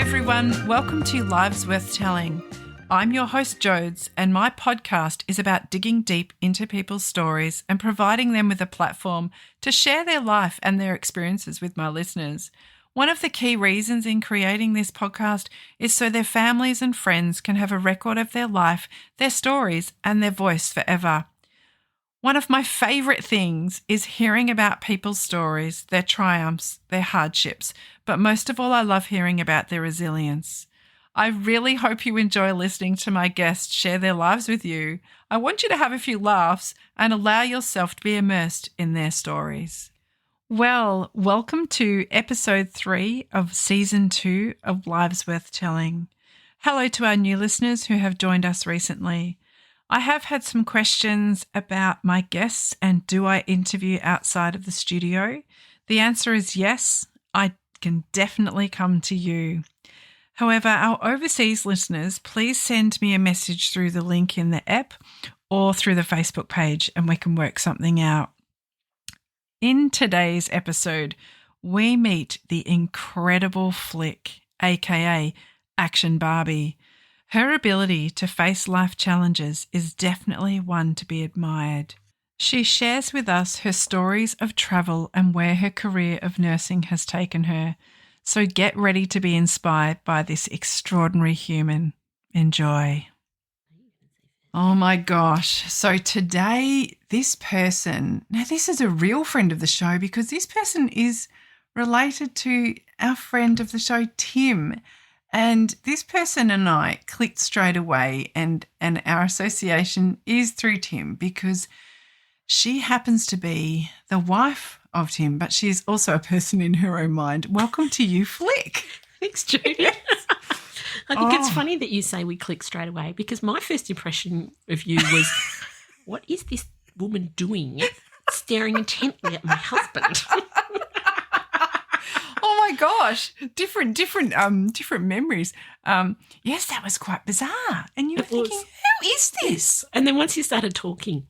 everyone. Welcome to Lives Worth Telling. I'm your host, Jodes, and my podcast is about digging deep into people's stories and providing them with a platform to share their life and their experiences with my listeners. One of the key reasons in creating this podcast is so their families and friends can have a record of their life, their stories, and their voice forever. One of my favourite things is hearing about people's stories, their triumphs, their hardships, but most of all, I love hearing about their resilience. I really hope you enjoy listening to my guests share their lives with you. I want you to have a few laughs and allow yourself to be immersed in their stories. Well, welcome to episode 3 of season 2 of Lives Worth Telling. Hello to our new listeners who have joined us recently. I have had some questions about my guests and do I interview outside of the studio? The answer is yes, I can definitely come to you. However, our overseas listeners, please send me a message through the link in the app or through the Facebook page and we can work something out. In today's episode, we meet the incredible Flick, aka Action Barbie. Her ability to face life challenges is definitely one to be admired. She shares with us her stories of travel and where her career of nursing has taken her. So get ready to be inspired by this extraordinary human. Enjoy. Oh my gosh. So today, this person, now this is a real friend of the show because this person is related to our friend of the show, Tim. And this person and I clicked straight away and our association is through Tim because she happens to be the wife of Tim, but she is also a person in her own mind. Welcome to you, Flick. Thanks, Judy. Yes. I think it's funny that you say we click straight away because my first impression of you was, what is this woman doing staring intently at my husband? Oh my gosh, different memories. Yes, that was quite bizarre. And you were thinking, who is this? And then once you started talking,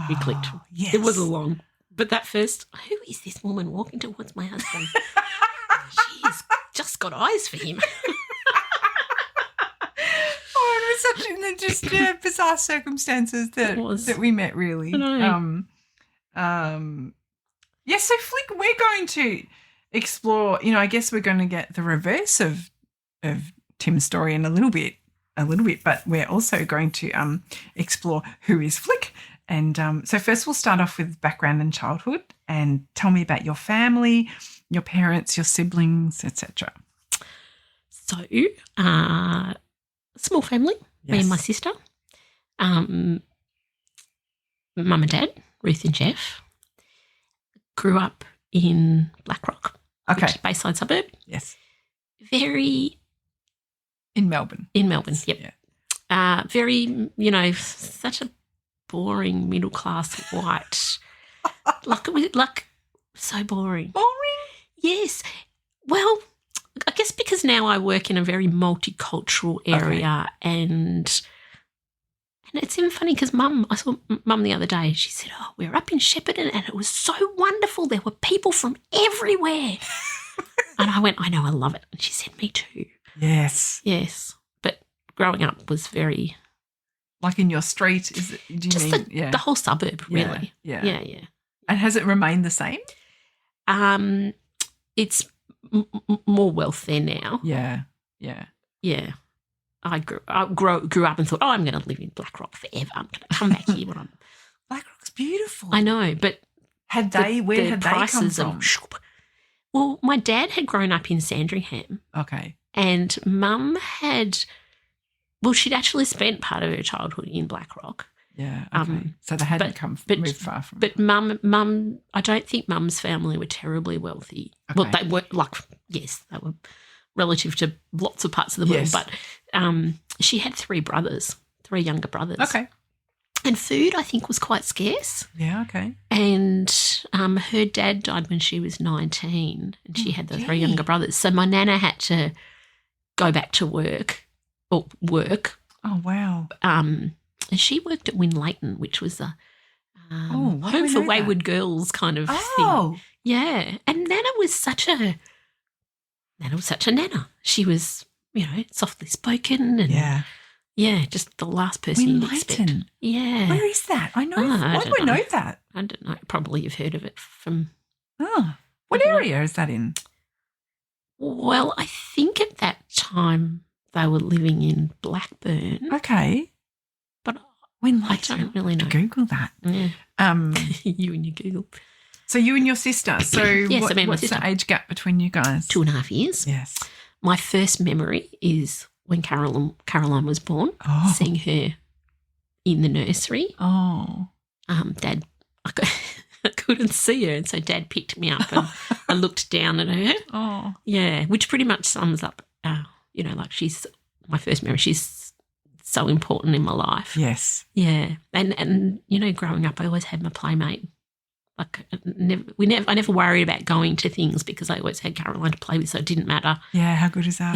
we clicked. Yes. It was a long, but that first, who is this woman walking towards my husband? She's just got eyes for him. It was such bizarre circumstances that we met, really. I know. Yes, so Flick, we're going to explore, I guess we're going to get the reverse of Tim's story in a little bit, but we're also going to explore who is Flick. And so first we'll start off with background and childhood and tell me about your family, your parents, your siblings, etc. So, small family, me and my sister, mum and dad, Ruth and Jeff, grew up in Blackrock. Okay. Which is Bayside suburb. Yes. In Melbourne. Yep. Yeah. Very, such a boring middle class white. like so boring. Boring? Yes. Well, I guess because now I work in a very multicultural area and it's even funny because I saw Mum the other day. She said, we were up in Shepparton and it was so wonderful. There were people from everywhere. And I went, I know, I love it. And she said, me too. Yes. Yes. But growing up was very... Like in your street, is it? Do you mean the whole suburb, really? Yeah. And has it remained the same? It's more wealth there now. Yeah. Yeah. I grew up and thought, I'm going to live in Blackrock forever. I'm going to come back here when I'm... Blackrock's beautiful. I know, but... Where had they come from? Well, my dad had grown up in Sandringham. Okay. And Mum had... Well, she'd actually spent part of her childhood in Blackrock. Yeah, okay. So they hadn't moved far from... But Mum, I don't think Mum's family were terribly wealthy. Okay. Well, they were, they were relative to lots of parts of the world. But she had 3 younger brothers. Okay. And food, I think, was quite scarce. Yeah, okay. And her dad died when she was 19 and she had the 3 younger brothers. So my nana had to go back to work. Oh, wow. And she worked at Win Leighton, which was a home for wayward girls kind of thing. Yeah. And Nana was such a Nana was such a nana. She was, softly spoken and just the last person you'd expect. Yeah. Where is that? I know. Why do I know that? I don't know. Probably you've heard of it from. Oh, what area is that in? Well, I think at that time they were living in Blackburn. Okay. But when I don't really know. Google that. Yeah. You and your Google. So you and your sister. So yes, what's the age gap between you guys? 2.5 years. Yes. My first memory is when Caroline was born, seeing her in the nursery. Oh. Dad, I couldn't see her, and so Dad picked me up and I looked down at her. Oh. Yeah, which pretty much sums up, like she's my first memory. She's so important in my life. Yes. Yeah. And growing up, I always had my playmate. Like I never worried about going to things because I always had Caroline to play with, so it didn't matter. Yeah, how good is that?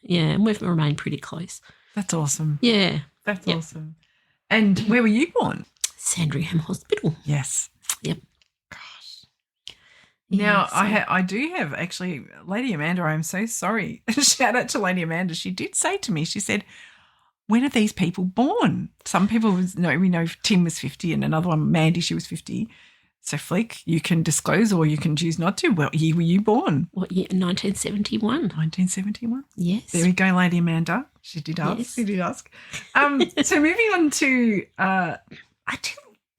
Yeah, and we've remained pretty close. That's awesome. Yeah. That's awesome. And where were you born? Sandringham Hospital. Yes. Yep. Gosh. Now, I do have actually, Lady Amanda, I'm so sorry. Shout out to Lady Amanda. She did say to me, she said, when are these people born? Some people we know Tim was 50 and another one, Mandy, she was 50. So, Flick, you can disclose or you can choose not to. What year were you born? What year? 1971. 1971? Yes. There we go, Lady Amanda. She did ask. Yes. She did ask. So moving on to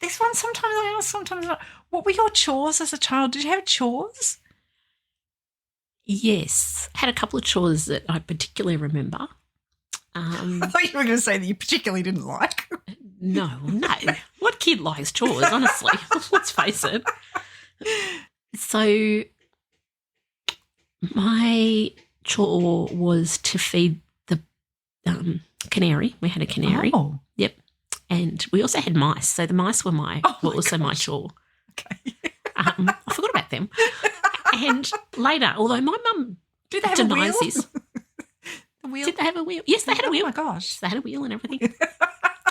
this one, sometimes I ask, sometimes not. What were your chores as a child? Did you have chores? Yes. I had a couple of chores that I particularly remember. I thought you were going to say that you particularly didn't like. No. What kid likes chores, honestly? Let's face it. So my chore was to feed the canary. We had a canary. Oh. Yep. And we also had mice. So the mice were my chore. Okay. I forgot about them. And later, although my mum denies this. The wheel? Did they have a wheel? Yes, they had a wheel. Oh, my gosh. They had a wheel and everything.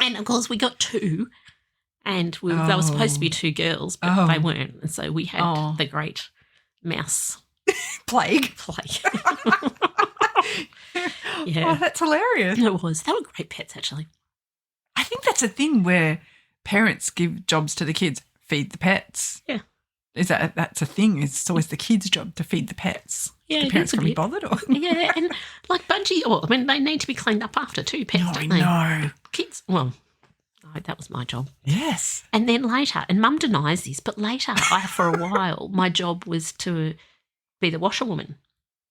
And, of course, we got two, and they were supposed to be two girls, but they weren't. And so we had the great mouse plague. Yeah. Oh, that's hilarious. It was. They were great pets, actually. I think that's a thing where parents give jobs to the kids, feed the pets. Yeah. That's a thing? It's always the kids' job to feed the pets. Yeah, the parents can be bothered. Or? Yeah, and like Budgie, they need to be cleaned up after too, pets, don't they? No. Kids, that was my job. Yes. And then later, and Mum denies this, but later, for a while, my job was to be the washerwoman,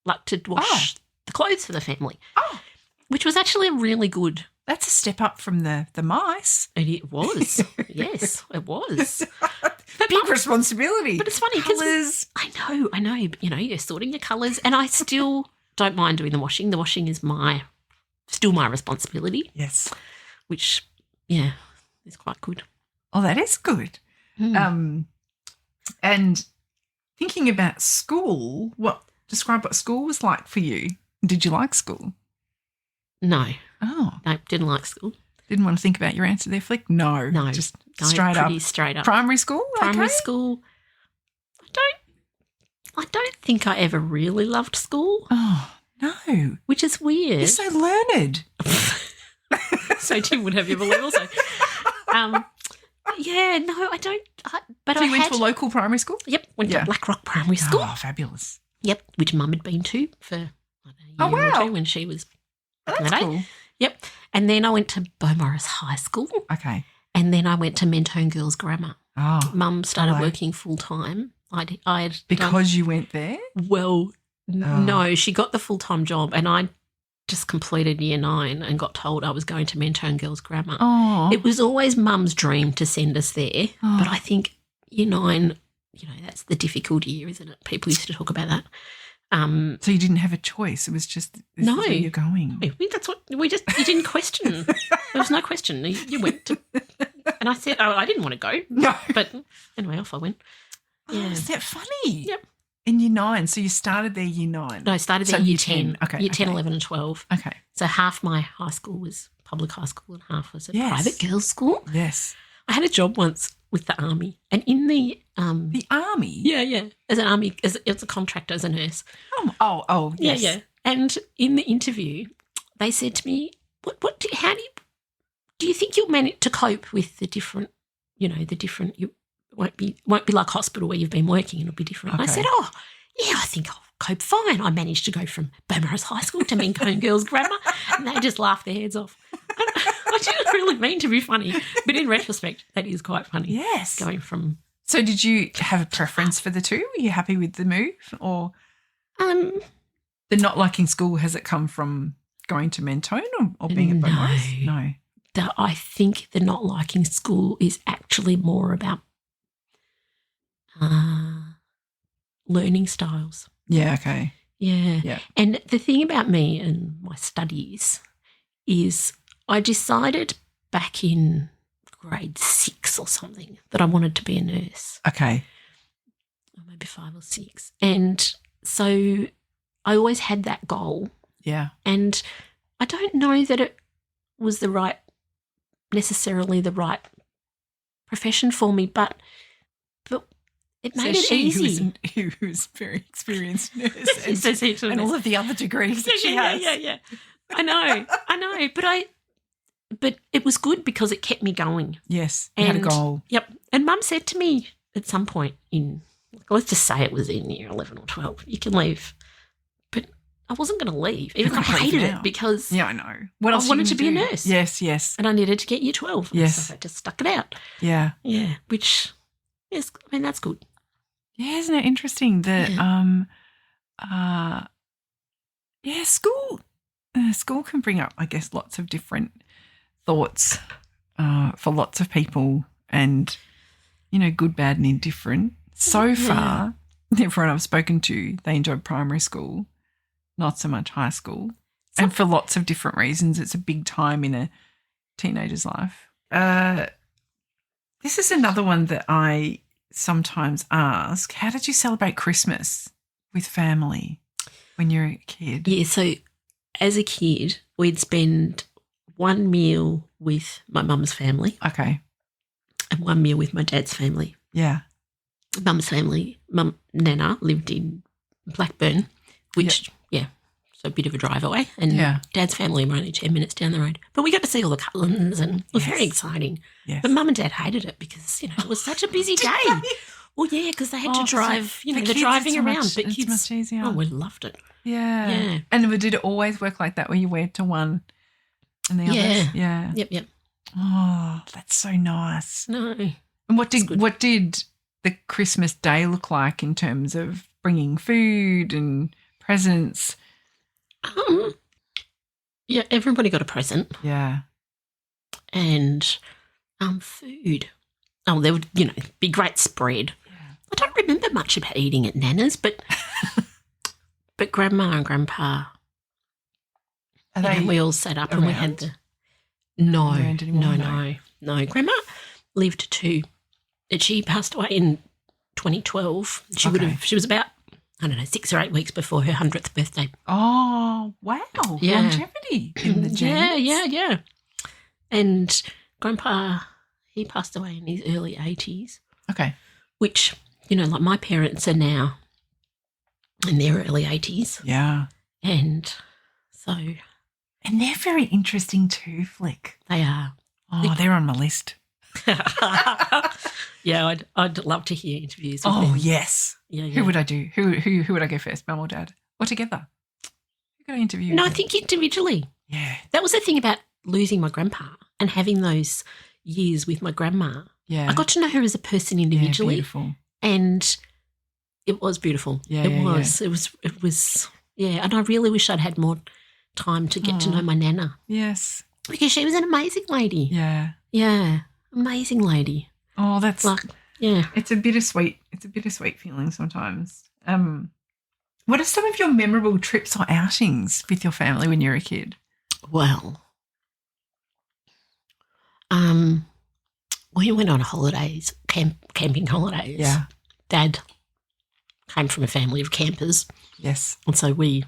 like to wash the clothes for the family. Oh. Which was actually a really good. That's a step up from the mice. And it was. Yes, it was. But big responsibility. But it's funny because I know. You're sorting your colours, and I still don't mind doing the washing. The washing is still my responsibility. Yes. Which, is quite good. Oh, that is good. And thinking about school, describe what school was like for you. Did you like school? No. Oh. No, didn't like school. Didn't want to think about your answer there, Flick? No. Just straight up. Primary school? Primary school. I don't think I ever really loved school. Oh, no. Which is weird. You're so learned. So Tim would have you believe also. Yeah, no, I don't. So you went to a local primary school? Yep, went to Black Rock Primary School. Oh, fabulous. Yep, which Mum had been to for a year or two when she was back in the day. Cool. Yep. And then I went to Beaumaris High School. Okay. And then I went to Mentone Girls Grammar. Oh. Mum started working full time. Because you went there? Well, no, she got the full-time job and I just completed year 9 and got told I was going to Mentone Girls Grammar. Oh. It was always Mum's dream to send us there, but I think year 9, that's the difficult year, isn't it? People used to talk about that. So you didn't have a choice. It was just this is where you're going. That's what you didn't question. There was no question. You went to, and I said, I didn't want to go. No, but anyway, off I went. Yeah, is that funny? Yep. In year 9, so you started there year 9. No, I started there year 10. Okay, year 10, 11, and 12. Okay. So half my high school was public high school and half was a private girls' school. Yes. I had a job once with the army, and in the The army? yeah, as an army, as a contractor, as a nurse. Oh, yes. Yeah. And in the interview, they said to me, how do you think you'll manage to cope with the different, you won't be like hospital where you've been working, it'll be different. Okay. And I said, oh, yeah, I think I'll cope fine. I managed to go from Beaumaris High School to Mincone Girls Grammar, and they just laughed their heads off. I didn't really mean to be funny, but in retrospect, that is quite funny. Yes. Going from... So did you have a preference for the two? Were you happy with the move, or the not liking school, has it come from going to Mentone or being at Beaumaris? No. I think the not liking school is actually more about learning styles. Yeah, okay. Yeah. And the thing about me and my studies is I decided back in grade 6 or something that I wanted to be a nurse. Okay. Or maybe 5 or 6. And so I always had that goal. Yeah. And I don't know that it was necessarily the right profession for me, but it made it easy. Who was very experienced nurse and all of the other degrees that she has. Yeah. I know. But it was good because it kept me going. Yes, you had a goal. Yep. And Mum said to me at some point let's just say it was in year 11 or 12, you can leave. But I wasn't going to leave, even though I hated it because I know. What else I wanted to be a nurse. Yes. And I needed to get year 12. Yes. So I just stuck it out. Yeah. Yeah, which is, that's good. Yeah, isn't it interesting that school can bring up, I guess, lots of different thoughts for lots of people, and good, bad and indifferent. So far, everyone I've spoken to, they enjoyed primary school, not so much high school, and for lots of different reasons. It's a big time in a teenager's life. This is another one that I sometimes ask. How did you celebrate Christmas with family when you're a kid? Yeah, so as a kid, we'd spend one meal with my mum's family. Okay. And one meal with my dad's family. Yeah. Mum's family, Nana, lived in Blackburn, which, so a bit of a drive away. And Dad's family were only 10 minutes down the road. But we got to see all the Cullens and it was very exciting. Yes. But Mum and Dad hated it because, it was such a busy day. Well, yeah, because they had to drive, they're driving around. But kids, much easier. Oh, we loved it. Yeah. And did it always work like that where you went to one and the others? Yeah. Yep. Oh, that's so nice. No. And what did the Christmas day look like in terms of bringing food and presents? Everybody got a present. Yeah. And food. Oh, there would, be great spread. Yeah. I don't remember much about eating at Nana's, but but Grandma and Grandpa, we all sat up around? And we had the... No. Grandma lived to... She passed away in 2012. She was about, 6 or 8 weeks before her 100th birthday. Oh, wow. Yeah. Longevity in the genes. Yeah. And Grandpa, he passed away in his early 80s. Okay. Which, like my parents are now in their early 80s. Yeah. And so... And they're very interesting too, Flick. They are. Oh, they're on my list. Yeah, I'd love to hear interviews with them. Oh, yes. Yeah. Who would I do? Who would I go first, Mum or Dad? Or together? Who could I interview? No, I think individually. Yeah. That was the thing about losing my grandpa and having those years with my grandma. Yeah. I got to know her as a person individually. Yeah, beautiful. And it was beautiful. Yeah, it was. It was, and I really wish I'd had more time to get to know my Nana. Yes. Because she was an amazing lady. Yeah. Yeah. Amazing lady. Oh, that's it's a bittersweet feeling sometimes. What are some of your memorable trips or outings with your family when you were a kid? Well, we went on holidays, camping holidays. Yeah. Dad came from a family of campers. Yes. And so we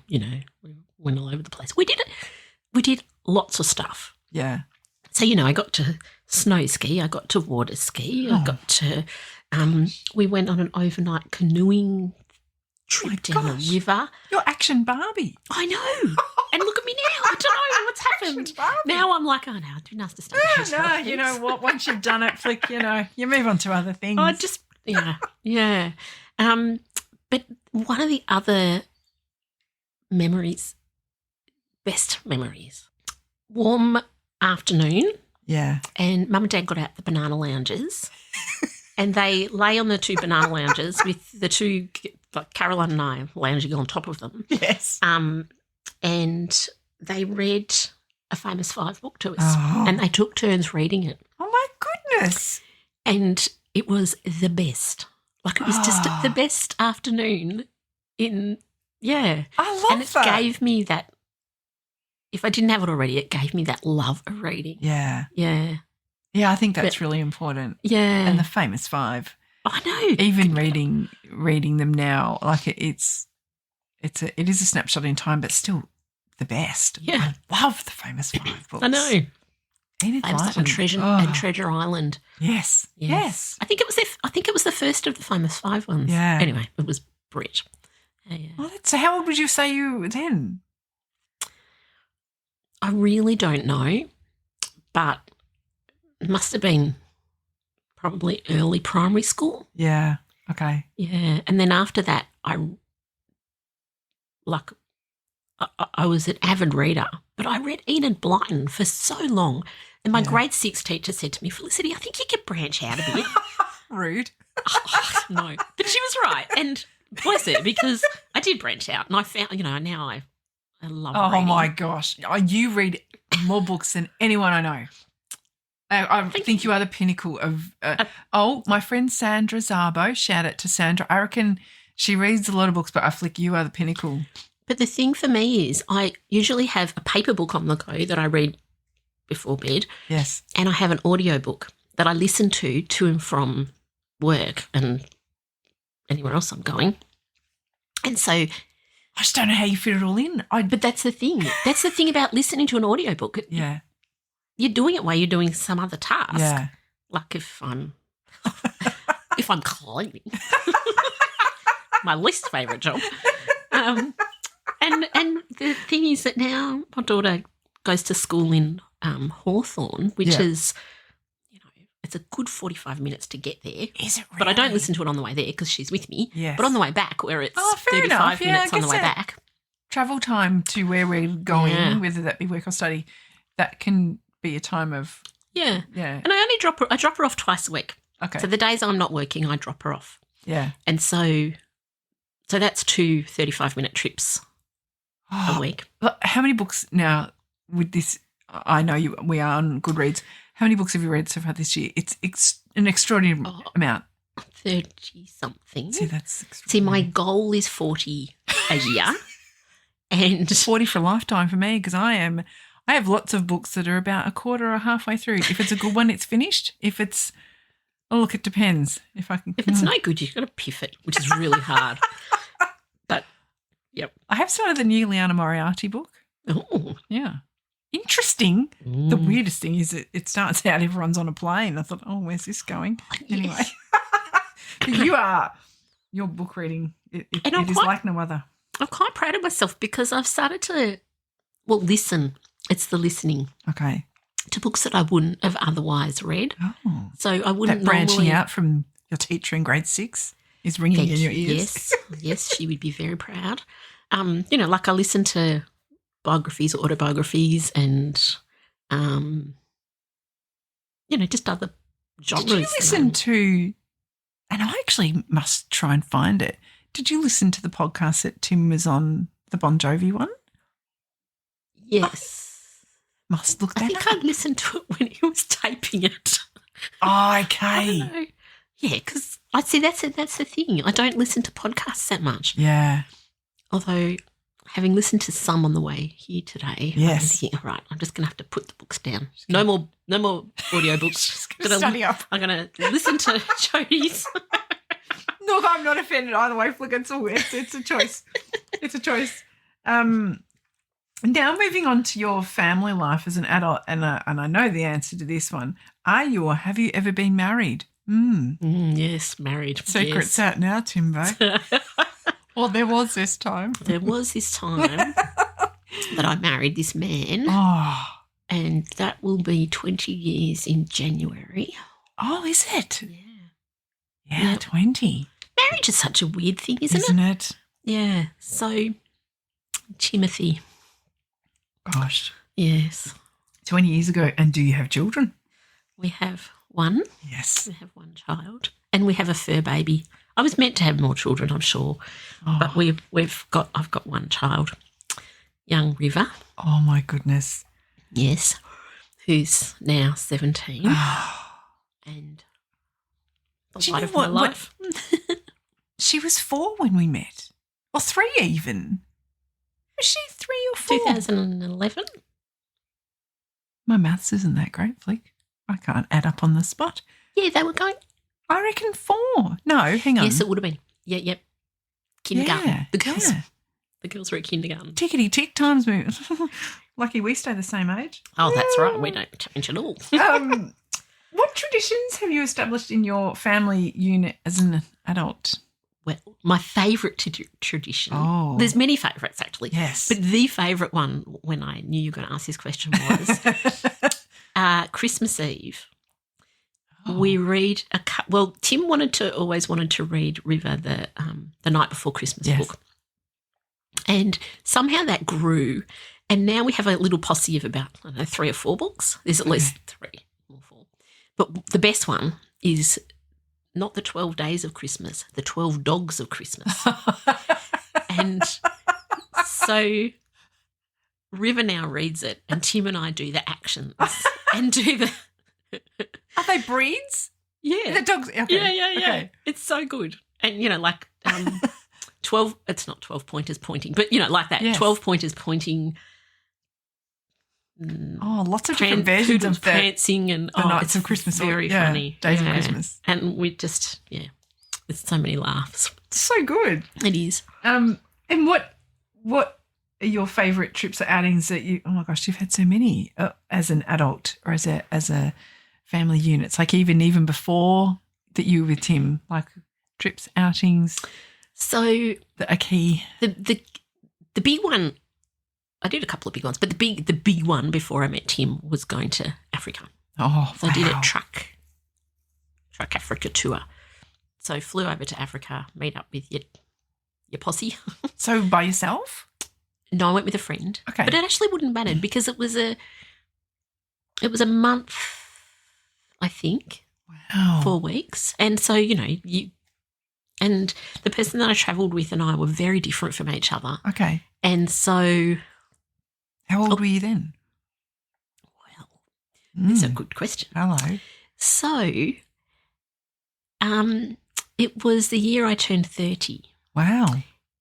went all over the place. We did lots of stuff. Yeah. So, I got to snow ski, I got to water ski, I got to we went on an overnight canoeing trip down a river. You're Action Barbie. I know. And look at me now. I don't know what's happened. Now I'm like, oh, no, too nice to stay at the hotel. No, you know what? Once you've done it, Flick, you move on to other things. I just, yeah. But one of the other best memories, warm afternoon. Yeah. And Mum and Dad got out the banana lounges and they lay on the two banana lounges with the two, like Caroline and I, lounging on top of them. Yes. And they read a Famous Five book to us and they took turns reading it. Oh, my goodness. And it was the best. Like it was just the best afternoon I love and it gave me that, if I didn't have it already, it gave me that love of reading. Yeah. Yeah. Yeah, I think that's really important. Yeah. And the Famous Five. I know. Even reading them now, like it is a snapshot in time, but still the best. Yeah. I love the Famous Five books. I know. Enid Blyton. And Treasure Island. Yes. Yes. I think it was the first of the Famous Five ones. Yeah. Anyway, it was Brit. Yeah. Well, so how old would you say you were then? I really don't know, but it must have been probably early primary school. Yeah. Okay. Yeah. And then after that, I was an avid reader, but I read Enid Blyton for so long. And my grade 6 teacher said to me, Felicity, I think you could branch out a bit. Rude. No. But she was right. And bless her, because I did branch out and I found, now I love reading. Oh, my gosh. You read more books than anyone I know. I think you are the pinnacle of my friend Sandra Zabo, shout out to Sandra. I reckon she reads a lot of books, but I flick you are the pinnacle. But the thing for me is I usually have a paper book on the go that I read before bed. Yes. And I have an audio book that I listen to and from work and anywhere else I'm going. And so I just don't know how you fit it all in. But that's the thing. That's the thing about listening to an audiobook. Yeah. You're doing it while you're doing some other task. Yeah. Like if I'm cleaning. My least favourite job. And the thing is that now my daughter goes to school in Hawthorne, which is, it's a good 45 minutes to get there. Is it really? But I don't listen to it on the way there because she's with me. Yes. But on the way back, where it's fair 35 enough. minutes on the way back. Travel time to where we're going, whether that be work or study, that can be a time of Yeah. And I only drop her off twice a week. Okay. So the days I'm not working, I drop her off. Yeah. And so that's 2 35-minute trips a week. How many books now with this? I know we are on Goodreads. How many books have you read so far this year? It's an extraordinary amount. 30-something. See, that's extraordinary. See, my goal is 40 a year. And 40 for a lifetime for me because I have lots of books that are about a quarter or halfway through. If it's a good one, it's finished. If it's, look, it depends. If it's no good, you've got to piff it, which is really hard. But, yep. I have started the new Liana Moriarty book. Oh. Yeah. Interesting. The weirdest thing is it starts out everyone's on a plane. I thought, where's this going? Anyway. Your book reading, it is like no other. I'm quite proud of myself because I've started to, listen. It's the listening. Okay. To books that I wouldn't have otherwise read. Oh. So I wouldn't that branching out from your teacher in grade 6 is ringing in your ears. Yes, she would be very proud. Like I listen to biographies or autobiographies and, just other genres. Did you listen to, and I actually must try and find it, did you listen to the podcast that Tim was on, the Bon Jovi one? Yes. Must look that I think up. I listened to it when he was taping it. Oh, okay. Yeah, because I see that's the thing. I don't listen to podcasts that much. Yeah. Although having listened to some on the way here today, yes. I'm thinking, all right, I'm just going to have to put the books down. No more audio books. Study up. I'm going to listen to Jodes. Look, I'm not offended either way, Flick. It's a choice. It's a choice. Now moving on to your family life as an adult, and I know the answer to this one. Are you or have you ever been married? Yes, married. Secret's out now, Timbo. Well, there was this time. There was this time that I married this man. Oh. And that will be 20 years in January. Oh, is it? Yeah. 20. Marriage is such a weird thing, isn't it? Yeah. So, Timothy. Gosh. Yes. 20 years ago. And do you have children? We have one. Yes. We have one child. And we have a fur baby. I was meant to have more children, I'm sure. Oh. But I've got one child, young River. Oh, my goodness. Yes. Who's now 17. And the light of my life. She was 4 when we met. Or 3 even. Was she 3 or 4? 2011. My maths isn't that great, Flick. I can't add up on the spot. Yeah, they were going. I reckon 4. No, hang on. Yes, it would have been. Yep. Kindergarten. Yeah, The girls were at kindergarten. Tickety tick, times move. Lucky we stay the same age. Oh, that's right. We don't change at all. What traditions have you established in your family unit as an adult? Well, my favourite tradition. Oh. There's many favourites actually. Yes. But the favourite one, when I knew you were going to ask this question, was Christmas Eve. Oh. We read Tim always wanted to read River the night before Christmas book. And somehow that grew, and now we have a little posse of about, 3 or 4 books. There's at least 3 or 4. But the best one is not the 12 Days of Christmas, the 12 Dogs of Christmas. And so River now reads it, and Tim and I do the actions and do the... Are they breeds? Yeah. The dogs. Okay. Yeah. Okay. It's so good. And, 12, it's not 12 pointers pointing, but, like that, Yes. 12 pointers pointing. Lots of different versions of the prancing and Nights of Christmas. Very funny. Days of Christmas. And we just, there's so many laughs. So good. It is. And what are your favourite trips or outings that you, oh my gosh, you've had so many as an adult or as a family unit? It's like even before that you were with Tim, like trips, outings. So that are key. The big one, I did a couple of big ones, but the big one before I met Tim was going to Africa. Oh, so wow. I did a truck Africa tour. So flew over to Africa, meet up with your posse. So by yourself? No, I went with a friend. Okay. But it actually wouldn't matter because it was a month, I think. Wow. 4 weeks. And so, and the person that I travelled with and I were very different from each other. Okay. And so... How old were you then? Well, that's a good question. Hello. So, it was the year I turned 30. Wow.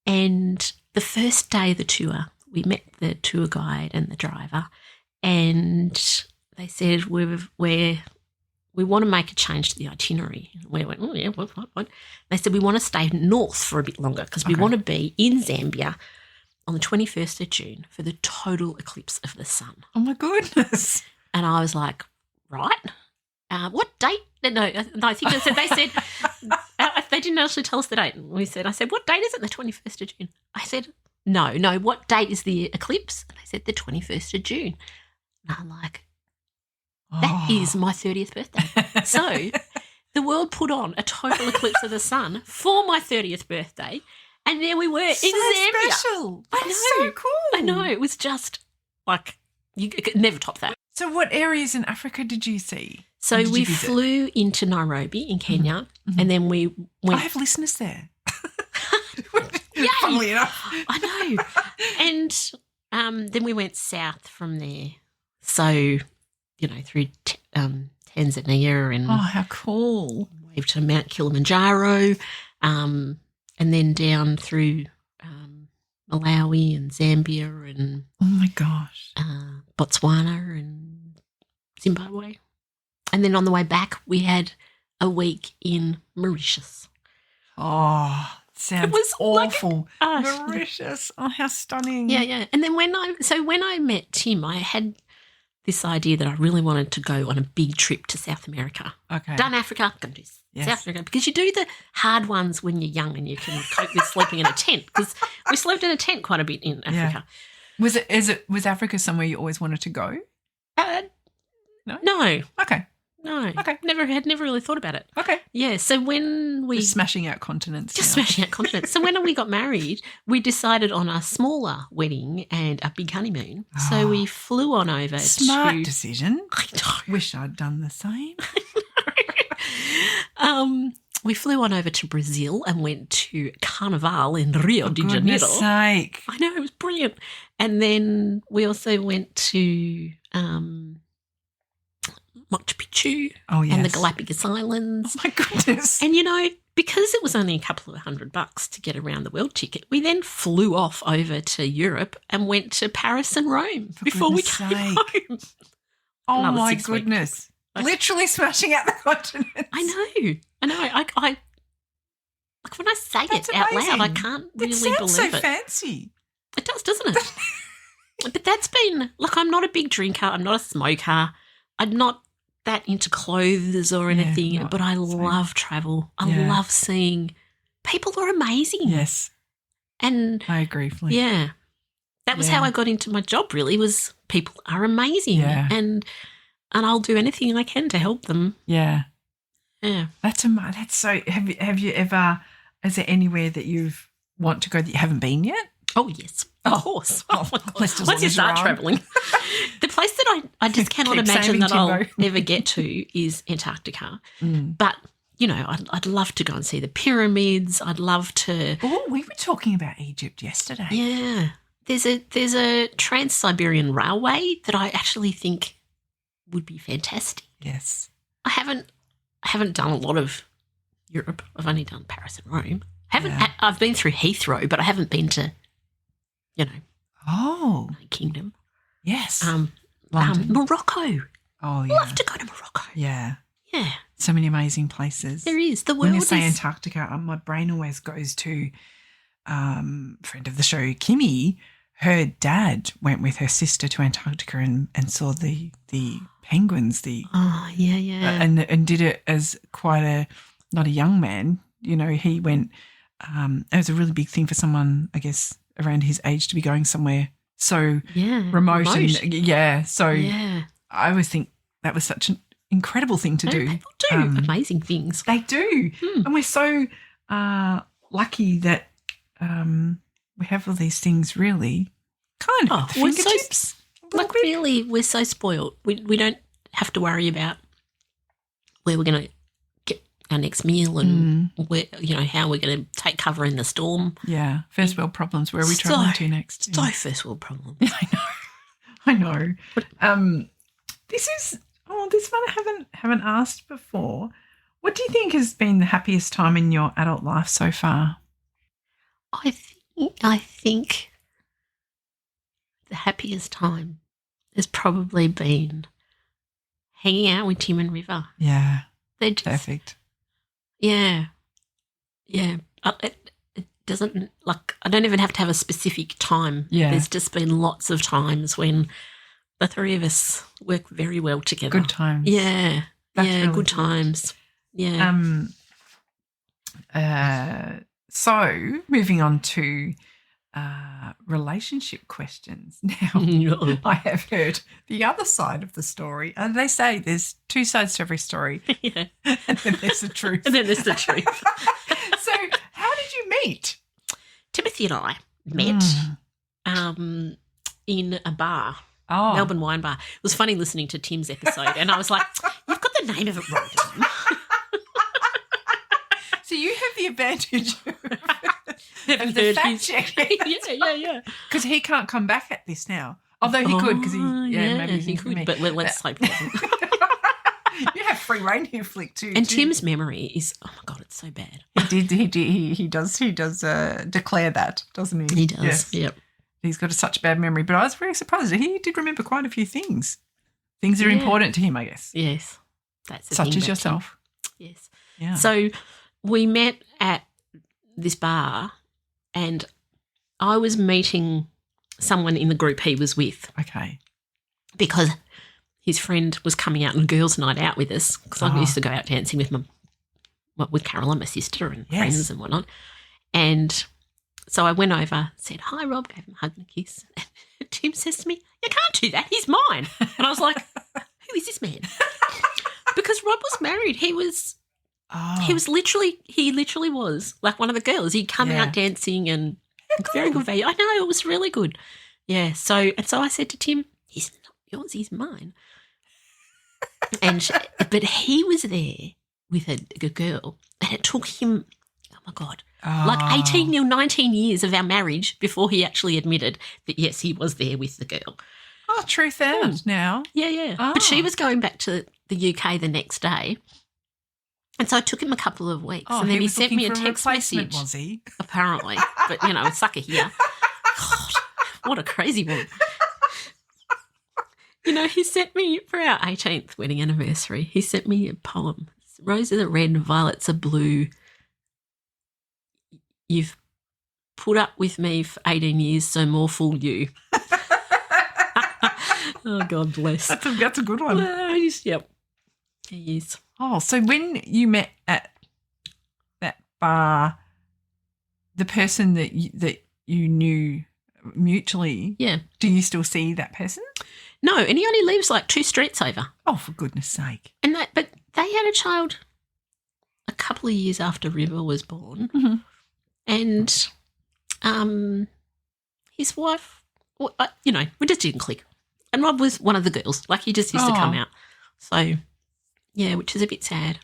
And the first day of the tour, we met the tour guide and the driver, and they said, we want to make a change to the itinerary. And we went, oh, yeah, what? They said, we want to stay north for a bit longer because we want to be in Zambia on the 21st of June for the total eclipse of the sun. Oh, my goodness. And I was like, right? What date? No, I think they said they didn't actually tell us the date. I said, what date is it? The 21st of June. I said, no, what date is the eclipse? And they said, the 21st of June. And I'm like, that is my 30th birthday. So the world put on a total eclipse of the sun for my 30th birthday, and there we were in Zambia. Special. I That's know. so cool. I know. It was just like you could never top that. So what areas in Africa did you see? So we flew into Nairobi in Kenya, and then we went. I have listeners there. Yay! Funnily enough. I know. And then we went south from there. So, through Tanzania and how cool. waved to Mount Kilimanjaro, and then down through Malawi and Zambia and oh my gosh, Botswana and Zimbabwe. And then on the way back, we had a week in Mauritius. Oh, sounds was awful. Like, Mauritius. Oh, how stunning. Yeah, yeah. And then when I met Tim, I had this idea that I really wanted to go on a big trip to South America. Okay. Done Africa, going to do South America. Because you do the hard ones when you're young and you can cope with sleeping in a tent. Because we slept in a tent quite a bit in Africa. Yeah. Was Africa somewhere you always wanted to go? No. Okay. No. Okay. Never really thought about it. Okay. Yeah. So when we Just smashing out continents. So when we got married, we decided on a smaller wedding and a big honeymoon. So we flew on over. Smart decision. I know. Wish I'd done the same. We flew on over to Brazil and went to Carnival in Rio de Janeiro. Goodness sake. I know, it was brilliant. And then we also went to Machu Picchu and the Galapagos Islands. Oh, my goodness. And, because it was only a couple of $100 to get a round the world ticket, we then flew off over to Europe and went to Paris and Rome before we came home. Oh, Another my 6 weeks. goodness. Literally smashing out the continents. I know. I like when I say That's it out amazing. loud, I can't really It believe sounds so it. fancy. It does, doesn't it? But that's been, I'm not a big drinker. I'm not a smoker. I'm not that into clothes or anything, but I love travel. I love seeing people are amazing. Yes. And I agree fully. yeah, that was how I got into my job really, was people are amazing. Yeah. And I'll do anything I can to help them. Yeah. Yeah. That's so, have you ever, is there anywhere that you want to go that you haven't been yet? Oh, yes. Of course. Oh, my God. Once you start travelling. The place that I just cannot Keep imagine saving that I'll Timbo. ever get to is Antarctica. But, I'd love to go and see the pyramids. I'd love to. Oh, we were talking about Egypt yesterday. Yeah. There's a Trans-Siberian Railway that I actually think would be fantastic. Yes. I haven't done a lot of Europe. I've only done Paris and Rome. I've been through Heathrow, but I haven't been to, United Kingdom. Yes. Morocco. Oh, yeah. Love to go to Morocco. Yeah. Yeah. So many amazing places. There is. The world When you say is. Antarctica, my brain always goes to friend of the show, Kimmy. Her dad went with her sister to Antarctica and saw the penguins. Oh, yeah, yeah. And did it as quite not a young man. He went. It was a really big thing for someone, I guess, around his age to be going somewhere so remote. And so I always think that was such an incredible thing to do. People do amazing things. They do. And we're so lucky that we have all these things really kind of at the fingertips. Really, we're so spoiled. We don't have to worry about where we're going to get our next meal and where, how we're going to take cover in the storm. Yeah. First world problems. Where are we travelling to next? So first world problems. I know. This one I haven't asked before. What do you think has been the happiest time in your adult life so far? I think the happiest time has probably been hanging out with Tim and River. Yeah. They're just, perfect. Yeah. Yeah. It doesn't, I don't even have to have a specific time. Yeah. There's just been lots of times when the three of us work very well together. Good times. Yeah. That's yeah, really good times. Yeah. So moving on to relationship questions. Now, I have heard the other side of the story, and they say there's two sides to every story. Yeah. And then there's the truth. And then there's the truth. So how did you meet? Timothy and I met in a bar. Oh. Melbourne wine bar. It was funny listening to Tim's episode, and I was like, you've got the name of it right. So you have the advantage of Haven't the heard fact his- checking. Yeah. Because he can't come back at this now. Although he could, because maybe he could, but let's hope he doesn't. You have free rein here, Flick, too. And Tim's memory is, oh my God, it's so bad. He does declare that, doesn't he? He does. Yes. Yep. He's got such bad memory, but I was very surprised that he did remember quite a few things. Things that are important to him, I guess. Yes. That's the Such thing as about yourself. Tim. Yes. Yeah. So we met at this bar, and I was meeting someone in the group he was with. Okay. Because his friend was coming out on girls' night out with us, because I used to go out dancing with Caroline, my sister, and friends and whatnot. And so I went over, said, "Hi, Rob," gave him a hug and a kiss. And Tim says to me, "You can't do that. He's mine." And I was like, "Who is this man?" Because Rob was married. He literally was like one of the girls. He'd come out dancing and very good value. I know, it was really good. Yeah. So I said to Tim, "He's not yours, he's mine." But he was there with a girl, and it took him, oh my God, like 18 or 19 years of our marriage before he actually admitted that, yes, he was there with the girl. Oh, truth out now. Yeah. But she was going back to the UK the next day. And so it took him a couple of weeks. And then he sent me a text message. Was he? Apparently. But, sucker here. God, what a crazy one. He sent me, for our 18th wedding anniversary, he sent me a poem. Roses are red, violets are blue. You've put up with me for 18 years, so more fool you. Oh, God bless. That's a good one. Yep. He is. Oh, so when you met at that bar, the person that you knew mutually, do you still see that person? No, and he only lives like 2 streets over. Oh, for goodness sake. But they had a child a couple of years after River was born. Mm-hmm. And his wife, we just didn't click. And Rob was one of the girls. Like, he just used to come out. So, yeah, which is a bit sad.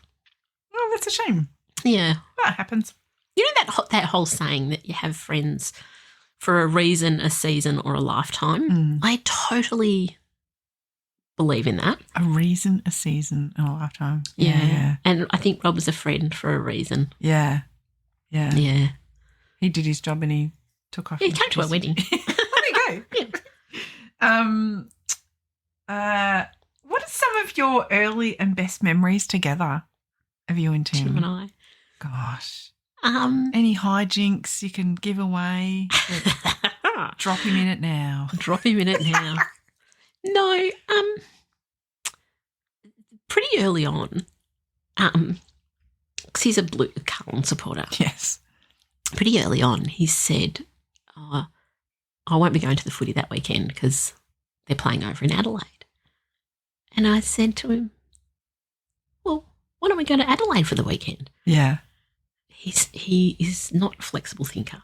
Oh, that's a shame. Yeah. That happens. You know that whole saying that you have friends for a reason, a season, or a lifetime? Mm. I totally believe in that. A reason, a season, and a lifetime. Yeah. And I think Rob was a friend for a reason. Yeah. Yeah. He did his job and he took off. Yeah, he came to our wedding. There you go. What are some of your early and best memories together of you and Tim? Tim and I. Gosh. Any hijinks you can give away? Drop him in it now. No, pretty early on, because he's a Blue Carlton supporter. Yes. Pretty early on, he said, "I won't be going to the footy that weekend because they're playing over in Adelaide." And I said to him, "Well, why don't we go to Adelaide for the weekend?" Yeah. He is not a flexible thinker.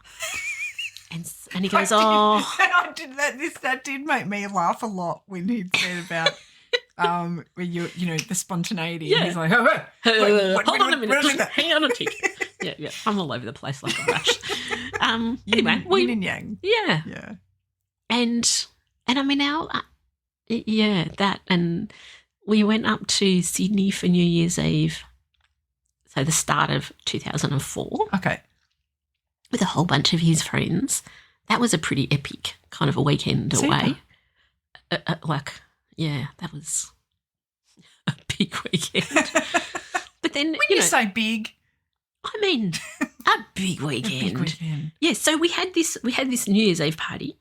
And he goes, That did make me laugh a lot when he said about when the spontaneity. Yeah. He's like, hold on a minute, hang on a tick. Yeah, I'm all over the place like a rash. Anyway, yin and yang. Yeah. And I mean that, and we went up to Sydney for New Year's Eve, so the start of 2004. Okay. With a whole bunch of his friends. That was a pretty epic kind of a weekend away. That was a big weekend. But then, when you say big, I mean a big weekend. A big weekend. Yeah, so we had this New Year's Eve party.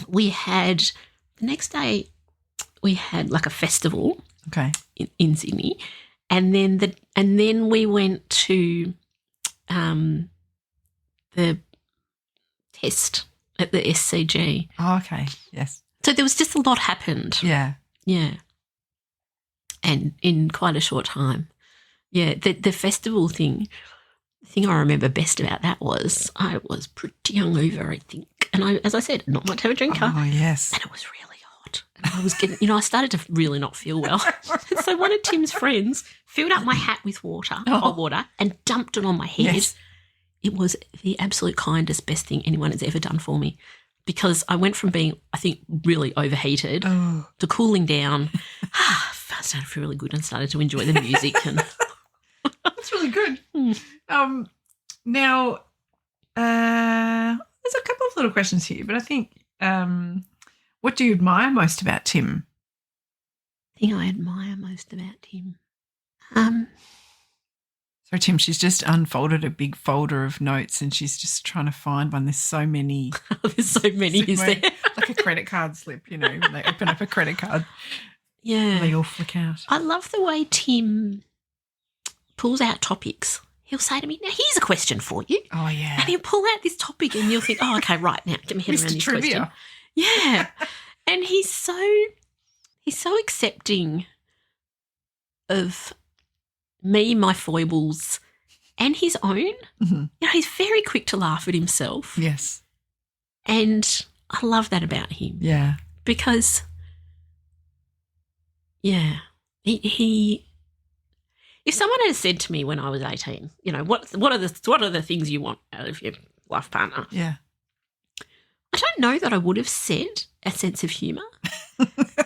We had the next day we had like a festival. Okay. In Sydney. And then we went to the test at the SCG. Oh, okay. Yes. So there was just a lot happened. Yeah. Yeah. And in quite a short time. Yeah, the festival thing, the thing I remember best about that was I was pretty hungover, I think. And as I said, not much of a drinker. Oh, yes. And it was really hot. And I was getting, I started to really not feel well. So one of Tim's friends filled up my hat with hot water, and dumped it on my head. Yes. It was the absolute kindest, best thing anyone has ever done for me, because I went from being, I think, really overheated to cooling down. I started to feel really good and started to enjoy the music. And that's really good. Now, there's a couple of little questions here, but I think what do you admire most about Tim? The thing I admire most about Tim. So, Tim, she's just unfolded a big folder of notes and she's just trying to find one. There's so many. There's so many, is there? Like a credit card slip, when they open up a credit card. Yeah. They all flick out. I love the way Tim pulls out topics. He'll say to me, now here's a question for you. Oh, yeah. And he'll pull out this topic and you'll think, oh, okay, right, now get my head around this question. Yeah. And he's so accepting of me, my foibles, and his own. Mm-hmm. He's very quick to laugh at himself. Yes. And I love that about him. Yeah. Because, yeah, he if someone had said to me when I was 18, what are the things you want out of your life partner? Yeah. I don't know that I would have said a sense of humour,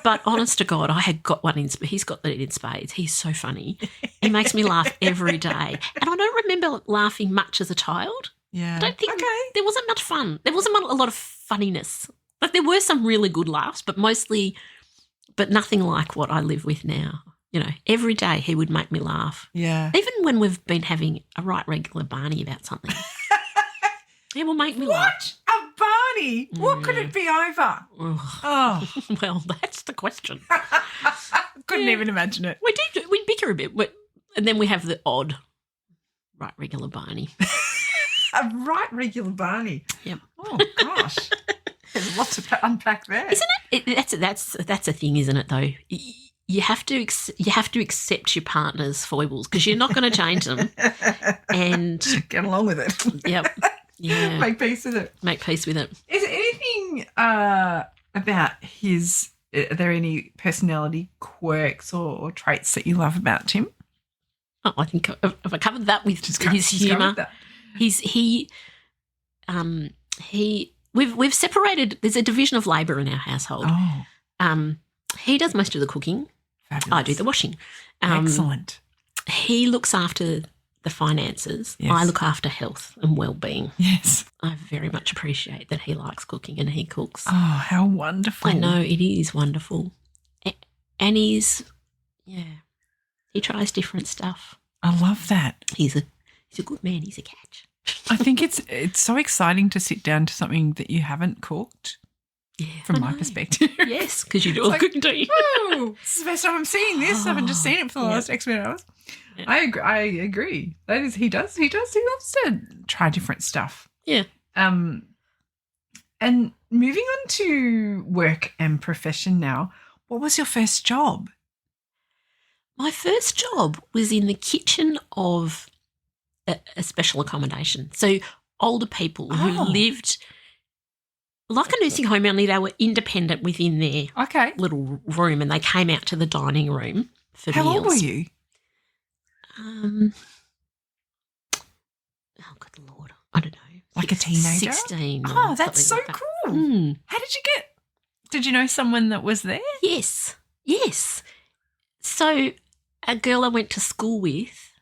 but honest to God, I had got one he's got that in spades. He's so funny. He makes me laugh every day. And I don't remember laughing much as a child. Yeah. I don't think there wasn't much fun. There wasn't a lot of funniness. Like there were some really good laughs, but nothing like what I live with now. Every day he would make me laugh. Yeah. Even when we've been having a right regular Barney about something. He will make me laugh. What? A Barney? What could it be over? Ugh. Oh. Well, that's the question. Couldn't even imagine it. We bicker a bit, and then we have the odd right regular Barney. A right regular Barney. Yep. Oh, gosh. There's lots to unpack there. Isn't it? That's a thing, isn't it, though? You have to accept your partner's foibles because you're not going to change them. And get along with it. Yep. Yeah. Make peace with it. Make peace with it. Is there anything about his, are there any personality quirks or traits that you love about Tim? Oh, I think if I covered that with his humour. We've separated, there's a division of labour in our household. Oh. He does most of the cooking. Fabulous. I do the washing. Excellent. He looks after the finances. Yes. I look after health and well-being. Yes. I very much appreciate that he likes cooking and he cooks. Oh, how wonderful. I know, it is wonderful. And he tries different stuff. I love that. He's a good man. He's a catch. I think it's so exciting to sit down to something that you haven't cooked. Yeah, from my perspective. Yes, because you do all the cooking, don't you? Oh, this is the first time I'm seeing this. I haven't just seen it for the last X amount of hours. Yeah. I agree. That is, he loves to try different stuff. Yeah. And moving on to work and profession now, what was your first job? My first job was in the kitchen of a special accommodation. So older people who lived like a nursing home, only they were independent within their little room and they came out to the dining room for meals. How old were you? Oh, good Lord. I don't know. Like a teenager? 16. Oh, that's so like that. cool. Mm. How did you know someone that was there? Yes. So a girl I went to school with,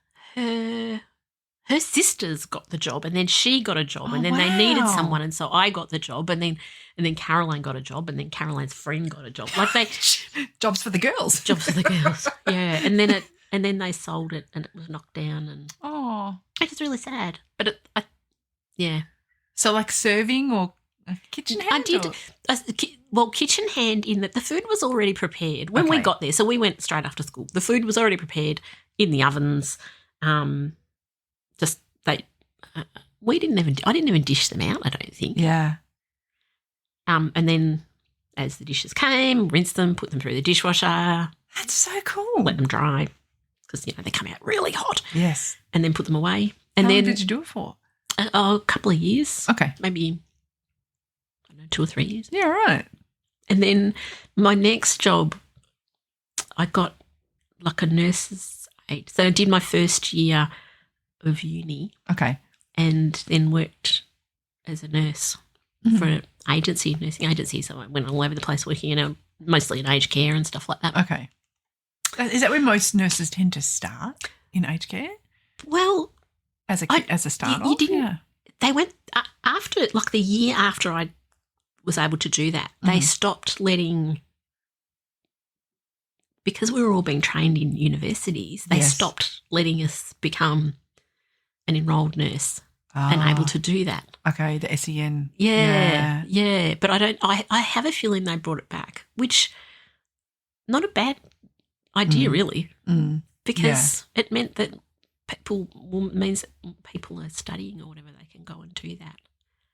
her sisters got the job and then she got a job and then they needed someone and so I got the job and then Caroline got a job and then Caroline's friend got a job. Like they jobs for the girls. Jobs for the girls. Yeah. And then they sold it and it was knocked down and it was really sad. But So like serving or a kitchen hand? I did kitchen hand in that the food was already prepared when we got there. So we went straight after school. The food was already prepared in the ovens. I didn't even dish them out, I don't think. Yeah. And then as the dishes came, rinse them, put them through the dishwasher. That's so cool. Let them dry because, they come out really hot. Yes. And then put them away. And How then long did you do it for? A couple of years. Okay. Maybe, 2 or 3 years. Yeah, right. And then my next job, I got like a nurse's aide. So I did my first year of uni. Okay. And then worked as a nurse for an nursing agency. So I went all over the place working mostly in aged care and stuff like that. Okay. Is that where most nurses tend to start, in aged care? Well, as a start you didn't. Yeah. They went after, like the year after I was able to do that, they stopped letting, because we were all being trained in universities, they stopped letting us become an enrolled nurse and able to do that. Okay, the SEN. Yeah. But I have a feeling they brought it back, which not a bad idea really, because it meant that means that people are studying or whatever, they can go and do that.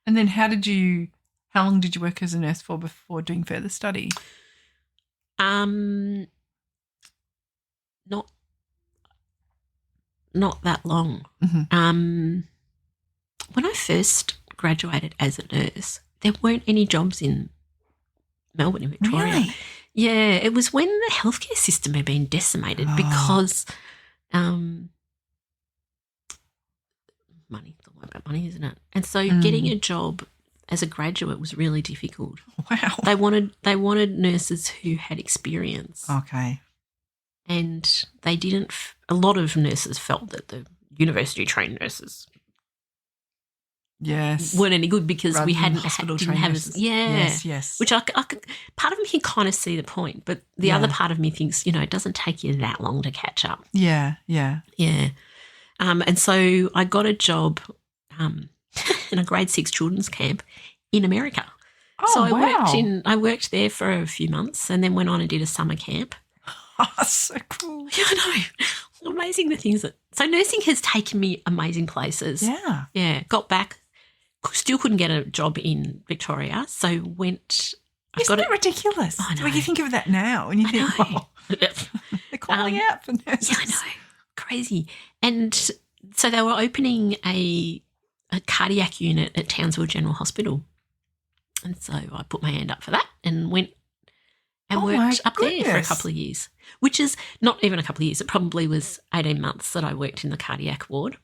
And then how long did you work as a nurse for before doing further study? Not that long. When I first graduated as a nurse, there weren't any jobs in Melbourne, in Victoria. Really? Yeah, it was when the healthcare system had been decimated because money. It's all about money, isn't it? And so getting a job as a graduate was really difficult. Wow. They wanted nurses who had experience. Okay. And they didn't a lot of nurses felt that the university trained nurses weren't any good because Rather we than didn't have nurses. Yes. Which I could, part of me can kind of see the point, but the other part of me thinks, it doesn't take you that long to catch up. Yeah. And so I got a job in a grade 6 children's camp in America. Oh, so wow. I worked there for a few months and then went on and did a summer camp. Oh, that's so cool. Yeah, I know. Amazing the things so nursing has taken me amazing places. Yeah. Yeah. Got back, still couldn't get a job in Victoria, so went. Isn't that ridiculous? I know. Like you think of that now and you think, oh, they're calling out for nurses. Yeah, I know. Crazy. And so they were opening a cardiac unit at Townsville General Hospital. And so I put my hand up for that and went and worked up there for a couple of years, which is not even a couple of years. It probably was 18 months that I worked in the cardiac ward.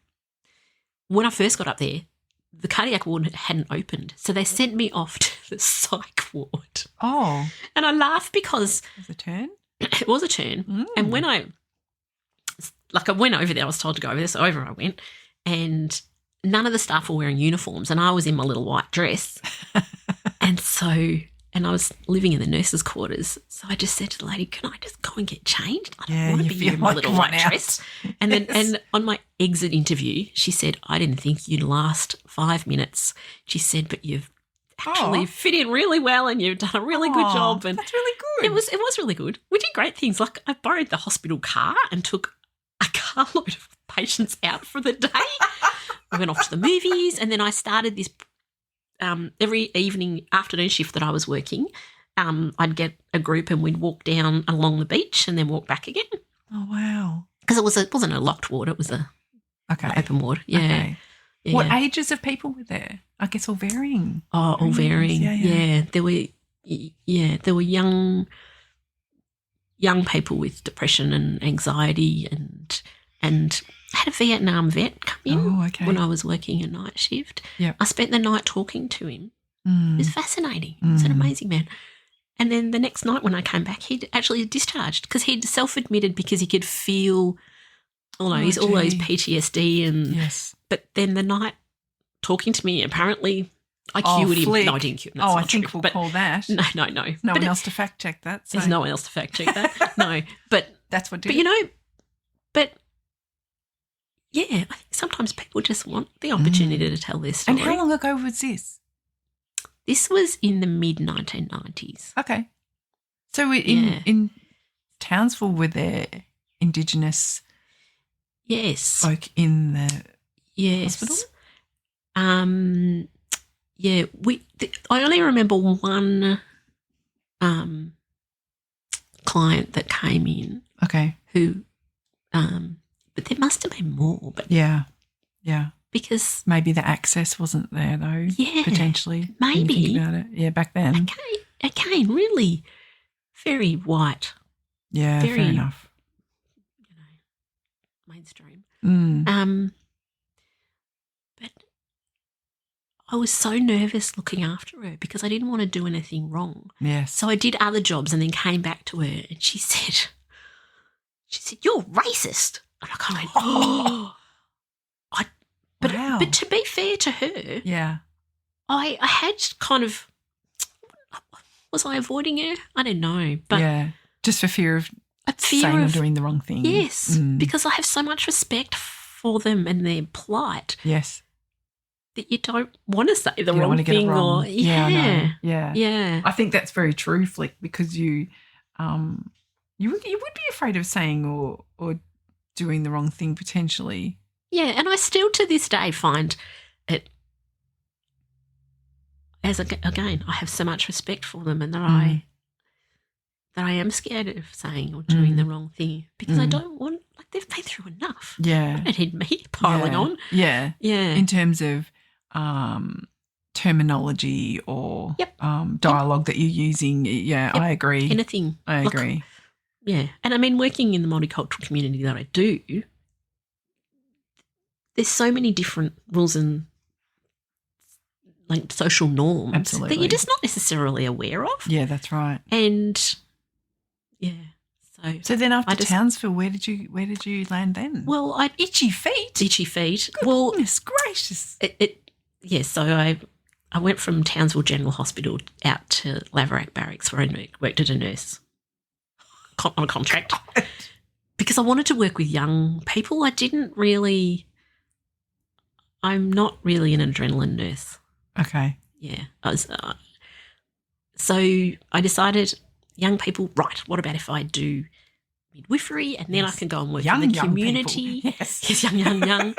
When I first got up there, the cardiac ward hadn't opened, so they sent me off to the psych ward. Oh. And I laughed because Was it a turn? It was a turn. And when I went over there, I was told to go over there, so over I went, and none of the staff were wearing uniforms and I was in my little white dress. And I was living in the nurses' quarters. So I just said to the lady, can I just go and get changed? I don't want to be in my little white dress. And then and on my exit interview, she said, I didn't think you'd last 5 minutes. She said, but you've actually fit in really well and you've done a really good job. And that's really good. It was really good. We did great things. Like I borrowed the hospital car and took a carload of patients out for the day. We went off to the movies and then I started this every afternoon shift that I was working, I'd get a group and we'd walk down along the beach and then walk back again. Oh, wow. Because it wasn't a locked ward, it was an open ward. Yeah. Okay. Yeah. What ages of people were there? I guess all varying. Oh, all varying. Yeah. There were young people with depression and anxiety and I had a Vietnam vet come in when I was working a night shift. Yep. I spent the night talking to him. It was fascinating. He was an amazing man. And then the next night when I came back, he'd actually discharged because he'd self-admitted because he could feel all those PTSD but then the night talking to me, apparently I cured him. No, I didn't cure him. I think we'll call that. No. No one else to fact check that. So. There's no one else to fact check that. No. But that's what did it. But yeah, I think sometimes people just want the opportunity to tell their story. And how long ago was this? This was in the mid-1990s. Okay. So in Townsville, were there Indigenous folk in the hospital? I only remember one client that came in. Okay. Who but there must have been more. But yeah. Because maybe the access wasn't there though. Yeah, potentially. Maybe. Think about it. Yeah, back then. Again, really very white. Yeah, very, fair enough. Mainstream. Mm. But I was so nervous looking after her because I didn't want to do anything wrong. Yes. So I did other jobs and then came back to her and she said, "You're racist." And I kind of went, "Oh." But to be fair to her, I had kind of, was I avoiding her? I don't know. But just for fear of saying or doing the wrong thing. Yes, because I have so much respect for them and their plight. Yes. That you don't want to say the You don't wrong want to get it thing wrong. or I know. Yeah. Yeah. I think that's very true, Flick, because you would be afraid of saying or doing the wrong thing potentially. Yeah, and I still to this day find it again, I have so much respect for them and that I am scared of saying or doing the wrong thing because I don't want, like, they've been through enough. Yeah. I don't need me piling on. Yeah. Yeah. In terms of terminology or dialogue that you're using. Yeah, I agree. Anything. I agree. Yeah. And I mean, working in the multicultural community that I do, there's so many different rules and like social norms that you're just not necessarily aware of. Yeah, that's right. And yeah. So then after Townsville, where did you land then? Well, Itchy feet. Goodness gracious. So I went from Townsville General Hospital out to Laverack Barracks where I worked as a nurse on a contract because I wanted to work with young people. I'm not really an adrenaline nurse. Okay. Yeah. So I decided, young people, right, what about if I do midwifery and then I can go and work in the community. People. Yes. Yes, young.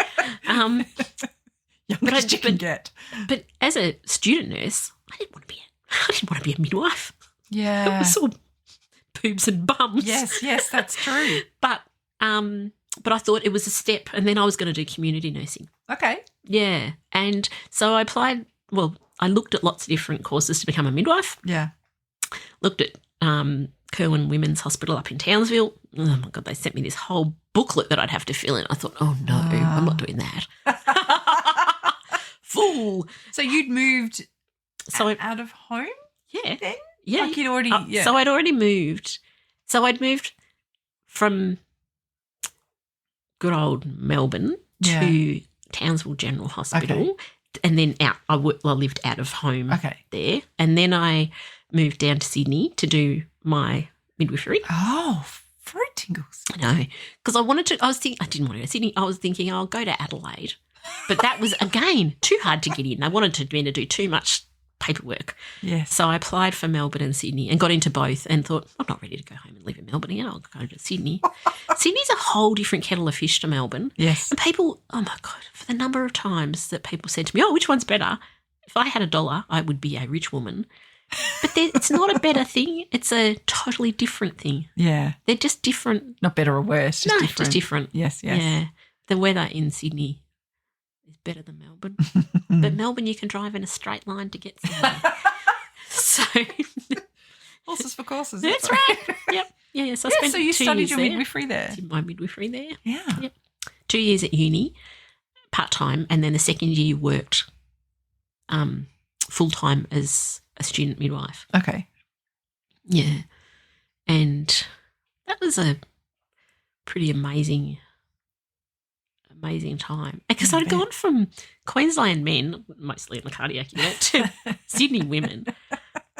Young as you can get. But as a student nurse, I didn't want to be a midwife. Yeah. It was all boobs and bums. Yes, that's true. But I thought it was a step and then I was going to do community nursing. Okay. Yeah. And so I applied, I looked at lots of different courses to become a midwife. Yeah. Looked at Curwen Women's Hospital up in Townsville. Oh, my God, they sent me this whole booklet that I'd have to fill in. I thought, oh, no, I'm not doing that. Fool. So you'd moved out of home? Yeah. Then? Yeah. Like you'd already So I'd already moved. So I'd moved from good old Melbourne to Townsville General Hospital and then out. I lived out of home there. And then I moved down to Sydney to do my midwifery. Oh, fruit tingles. I know. Because I didn't want to go to Sydney. I was thinking I'll go to Adelaide. But that was, again, too hard to get in. They wanted me to do too much paperwork. Yes. So I applied for Melbourne and Sydney and got into both and thought, I'm not ready to go home and live in Melbourne again. I'll go to Sydney. Sydney's a whole different kettle of fish to Melbourne. Yes. And people, oh, my God, for the number of times that people said to me, which one's better? If I had $1, I would be a rich woman. But it's not a better thing. It's a totally different thing. Yeah. They're just different. Not better or worse, just different. Just different. Yes. Yeah. The weather in Sydney is better than Melbourne. But Melbourne, you can drive in a straight line to get somewhere. So horses for courses. That's right. Yep. Yeah. So I spent so you 2 studied years your there. midwifery there. Did my midwifery there. Yeah. Yep. 2 years at uni, part-time, and then the second year worked full-time as a student midwife. Okay. Yeah. And that was a pretty amazing time. Because I'd gone from Queensland men, mostly in the cardiac unit, to Sydney women.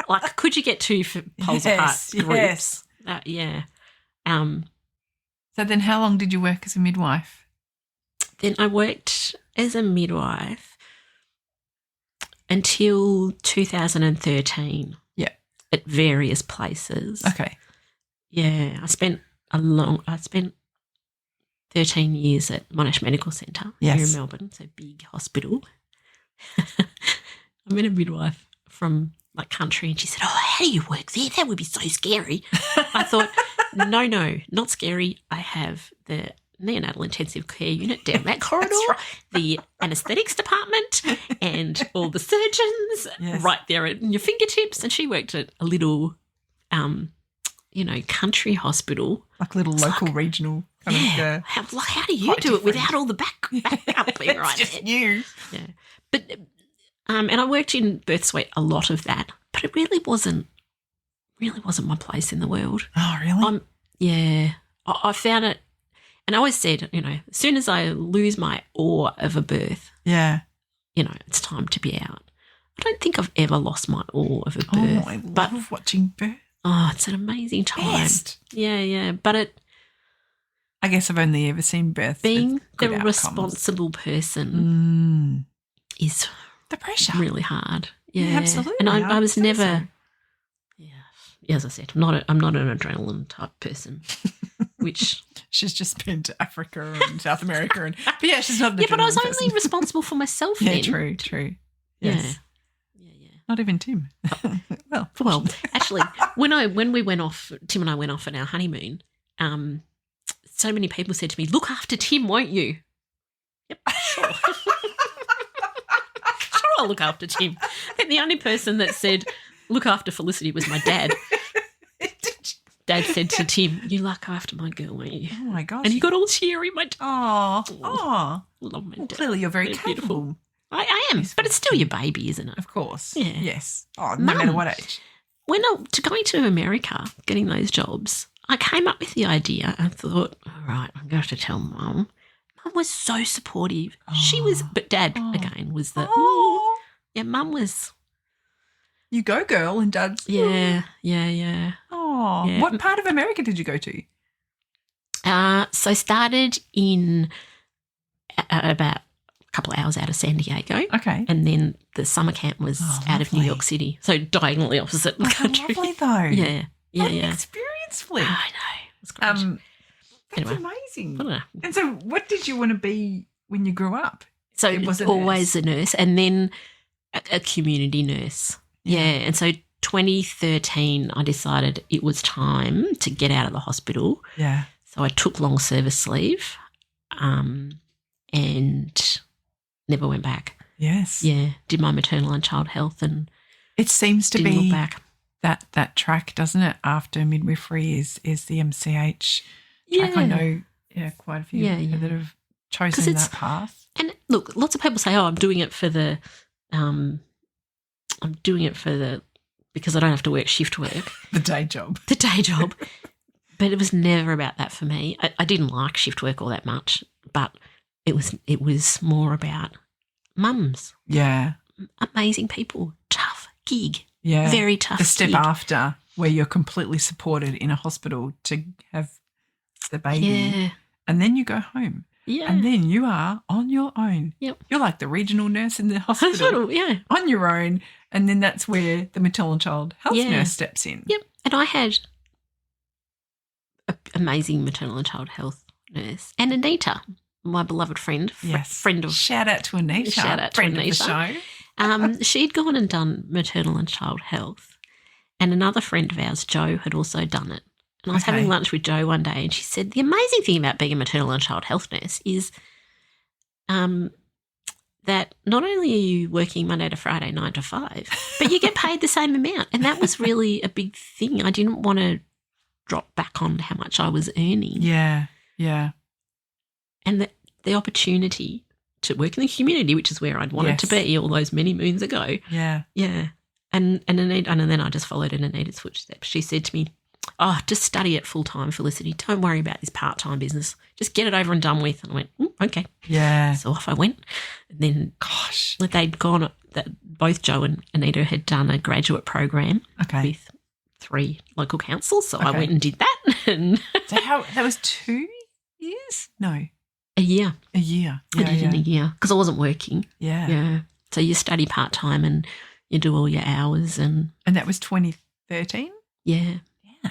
Like, could you get two poles apart groups? Yeah. So then how long did you work as a midwife? Then I worked as a midwife until 2013. Yeah. At various places. Okay. Yeah. I spent 13 years at Monash Medical Centre here in Melbourne, so big hospital. I met a midwife from like country and she said, how do you work there? That would be so scary. I thought, no, not scary. I have the neonatal intensive care unit down that corridor, the anaesthetics department and all the surgeons right there at your fingertips. And she worked at a little, country hospital. Like little local regional kind of. How do you do it without all the backup being right just there? you. Yeah. But, and I worked in birth suite, a lot of that, but it really wasn't my place in the world. Oh, really? I found it, and I always said, as soon as I lose my awe of a birth, it's time to be out. I don't think I've ever lost my awe of a birth. Oh, I love watching birth. Oh, it's an amazing time. Best. Yeah. But I guess I've only ever seen births. Being good the outcomes. responsible person is the pressure. really hard. Yeah, absolutely. And I was never. So. Yeah, as I said, I'm not an adrenaline type person. Which she's just been to Africa and South America, but yeah, she's not. An but I was person. only responsible for myself. Yeah, then. True. Yes. Yeah. Not even Tim. well, actually, when we went off, Tim and I went off on our honeymoon. So many people said to me, "Look after Tim, won't you?" Yep, sure. Sure, I'll look after Tim. And the only person that said, "Look after Felicity" was my dad. Dad said to Tim, "You look after my girl, won't you?" Oh my gosh! And he got all teary. My dad. Oh, love my dad. Clearly, you're very capable. Beautiful. I am, but it's still your baby, isn't it? Of course. Yeah. Yes. Oh, no matter what age. When going to America, getting those jobs, I came up with the idea and thought, all right, I'm going to have to tell Mum. Mum was so supportive. She was, but Dad, again, was the, yeah, Mum was. You go, girl, and Dad's. Yeah. Oh, yeah. What part of America did you go to? So started in about a couple of hours out of San Diego. Okay. And then the summer camp was out of New York City. So diagonally opposite the country. Lovely though. Yeah. Experience, Flip. I know. It was great. That's amazing. And so what did you want to be when you grew up? So it was always a nurse and then a community nurse. Yeah. And so 2013 I decided it was time to get out of the hospital. Yeah. So I took long service leave and never went back. Yes. Yeah. Did my maternal and child health and it seems to didn't be look back. That track, doesn't it, after midwifery is the MCH track. I know quite a few that have chosen that path. And look, lots of people say, I'm doing it for the because I don't have to work shift work. The day job. But it was never about that for me. I didn't like shift work all that much, but it was more about mums. Yeah. Amazing people. Tough gig. Yeah. Very tough. The step after where you're completely supported in a hospital to have the baby. Yeah. And then you go home. Yeah. And then you are on your own. Yep. You're like the regional nurse in the hospital. Yeah. On your own. And then that's where the maternal and child health nurse steps in. Yep. And I had an amazing maternal and child health nurse. And Anita, my beloved friend. Friend of. Shout out to Anita. Shout out to Friend Anita. of the show. She'd gone and done maternal and child health. And another friend of ours, Jo, had also done it. And I was having lunch with Jo one day and she said, the amazing thing about being a maternal and child health nurse is that not only are you working Monday to Friday, 9 to 5, but you get paid the same amount. And that was really a big thing. I didn't want to drop back on how much I was earning. Yeah. And the opportunity to work in the community, which is where I'd wanted to be all those many moons ago. Yeah. Yeah. And then I just followed in Anita's footsteps. She said to me, just study it full-time, Felicity. Don't worry about this part-time business. Just get it over and done with. And I went, okay. Yeah. So off I went. And then, they'd gone, both Jo and Anita had done a graduate program with 3 local councils. So I went and did that. And so that was 2 years? No. A year. A year. I did in a year because I wasn't working. Yeah. Yeah. So you study part-time and you do all your hours. And that was 2013? Yeah.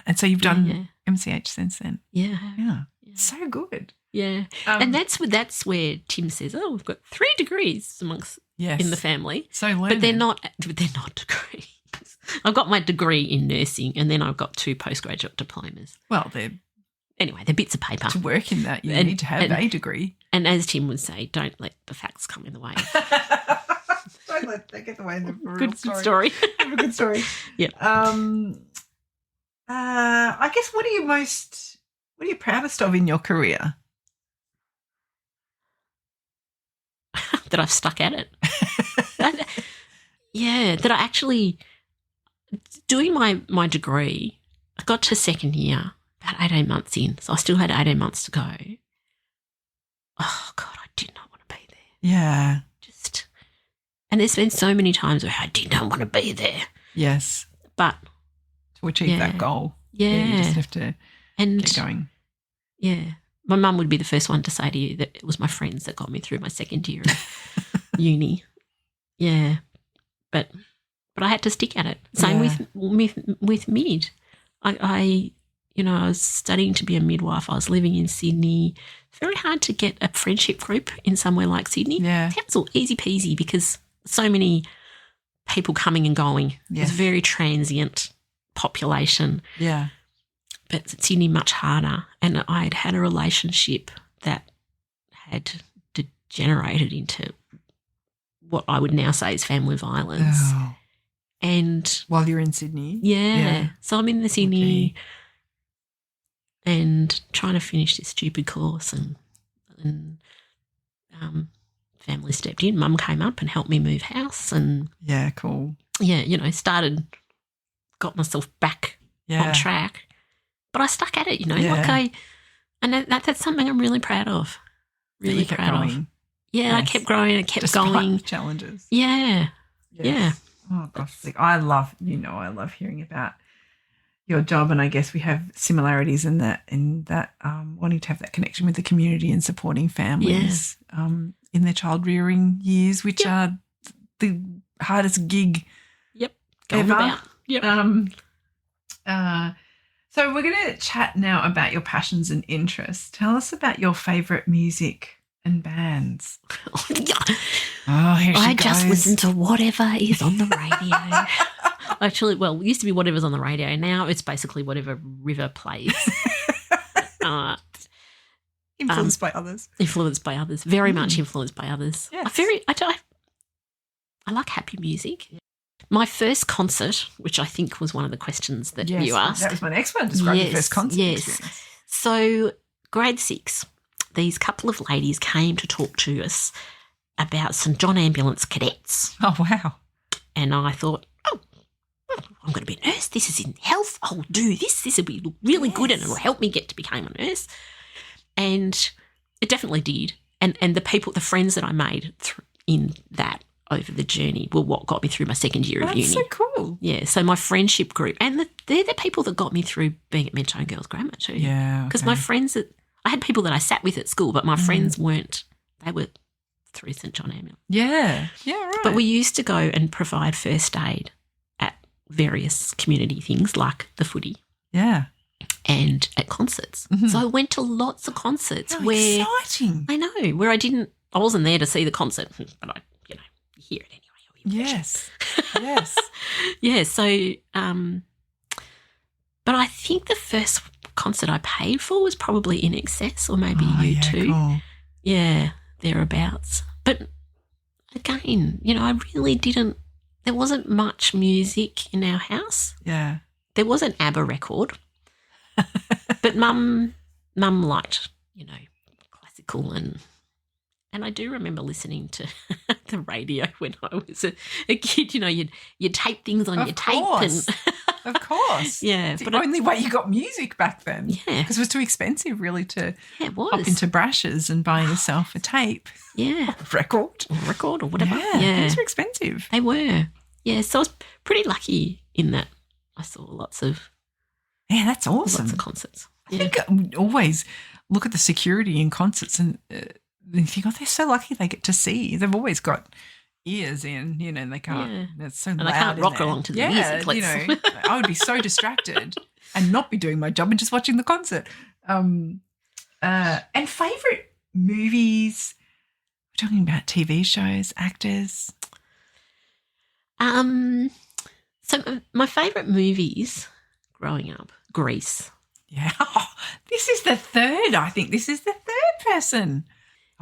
And so you've done MCH since then? Yeah. Yeah. So good. Yeah. And that's where Tim says, we've got 3 degrees amongst in the family. So learned. But they're not degrees. I've got my degree in nursing and then I've got 2 postgraduate diplomas. Well, they're bits of paper. To work in that, you need to have a degree. And as Tim would say, don't let the facts come in the way. Don't let that get in the way of the real good story. Have a good story. Yeah. I guess what are you proudest of in your career? That I've stuck at it. That I actually, doing my degree, I got to second year about 18 months in, so I still had 18 months to go. Oh, God, I did not want to be there. Yeah. And there's been so many times where I did not want to be there. Yes. But to achieve that goal, you just have to keep going. Yeah. my mum would be the first one to say to you that it was my friends that got me through my second year of uni. Yeah, but I had to stick at it. Same with mid. I was studying to be a midwife. I was living in Sydney. It's very hard to get a friendship group in somewhere like Sydney. Yeah. Townsville, easy peasy because so many people coming and going. Yes. It's a very transient population. Yeah. But Sydney much harder. And I had a relationship that had degenerated into what I would now say is family violence. Oh. And while you're in Sydney? Yeah. So I'm in the Sydney and trying to finish this stupid course and family stepped in. Mum came up and helped me move house and yeah, cool. Yeah, got myself back on track. But I stuck at it, and that's something I'm really proud of. Really proud of. Yeah, yes. I kept growing. I kept going. Challenges. Yeah. Yes. Yeah. Oh gosh, I love hearing about your job, and I guess we have similarities in that wanting to have that connection with the community and supporting families in their child rearing years, which are the hardest gig. Yep. Ever. About. Yep. So we're going to chat now about your passions and interests. Tell us about your favourite music and bands. Here she goes. Just listen to whatever is on the radio. Actually, it used to be whatever's on the radio. Now it's basically whatever River plays. Influenced by others. Influenced by others. Very much influenced by others. Yes. I like happy music. My first concert, which I think was one of the questions that you asked. That was my next one. Describe your first concert experience. So grade 6, these couple of ladies came to talk to us about St John Ambulance Cadets. Oh, wow. And I thought, I'm going to be a nurse. This is in health. I'll do this. This will be really good and it will help me get to become a nurse. And it definitely did. And the friends that I made in that over the journey were what got me through my second year of uni. That's so cool. Yeah, so my friendship group, and they're the people that got me through being at Maternal Girls Grammar too. Yeah. Because my friends, I had people that I sat with at school, but my friends weren't, they were through St John Ambulance. Yeah, right. But we used to go and provide first aid at various community things like the footy. Yeah. And at concerts. Mm-hmm. So I went to lots of concerts where exciting. I know, where I wasn't there to see the concert, but I hear it anyway. Yes. Yes. Yeah, so but I think the first concert I paid for was probably In Excess or maybe U2. Cool. Yeah, thereabouts. But again, I really didn't, there wasn't much music in our house. Yeah. There was an ABBA record. But Mum liked, classical and I do remember listening to the radio when I was a kid. You'd tape things on your tape. Of course. Yeah. It's the only way you got music back then. Yeah. Because it was too expensive really to hop into Brash's and buy yourself a tape. Yeah. Record or whatever. Yeah. Things were expensive. They were. Yeah. So I was pretty lucky in that I saw lots of. Yeah, that's awesome. Lots of concerts. I think I always look at the security in concerts and think, they're so lucky they get to see. They've always got ears in, and they can't. Yeah. It's so loud. And they can't rock along to the music. I would be so distracted and not be doing my job and just watching the concert. And favourite movies. We're talking about TV shows, actors. So my favourite movies growing up, Grease. Yeah. This is the third, I think. This is the third person.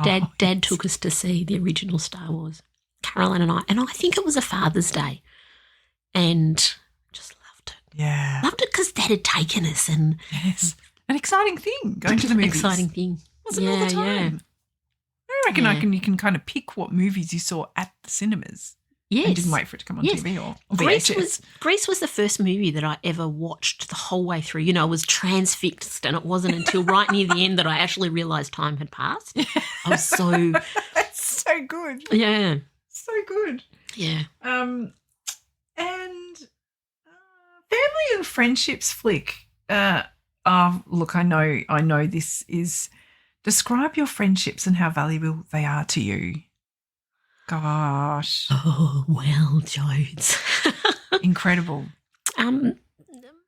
Dad took us to see the original Star Wars, Caroline and I think it was a Father's Day, and just loved it. Yeah. Loved it because Dad had taken us. And yes. An exciting thing, going to the movies. Exciting thing. Wasn't all the time. I reckon you can kind of pick what movies you saw at the cinemas. Yes. And didn't wait for it to come on TV or VHS. Grease was the first movie that I ever watched the whole way through. I was transfixed, and it wasn't until right near the end that I actually realised time had passed. I was so... That's so good. Yeah. So good. Yeah. And family and friendships flick. Look, I know this is Describe your friendships and how valuable they are to you. Gosh. Oh, well, Jodes. Incredible.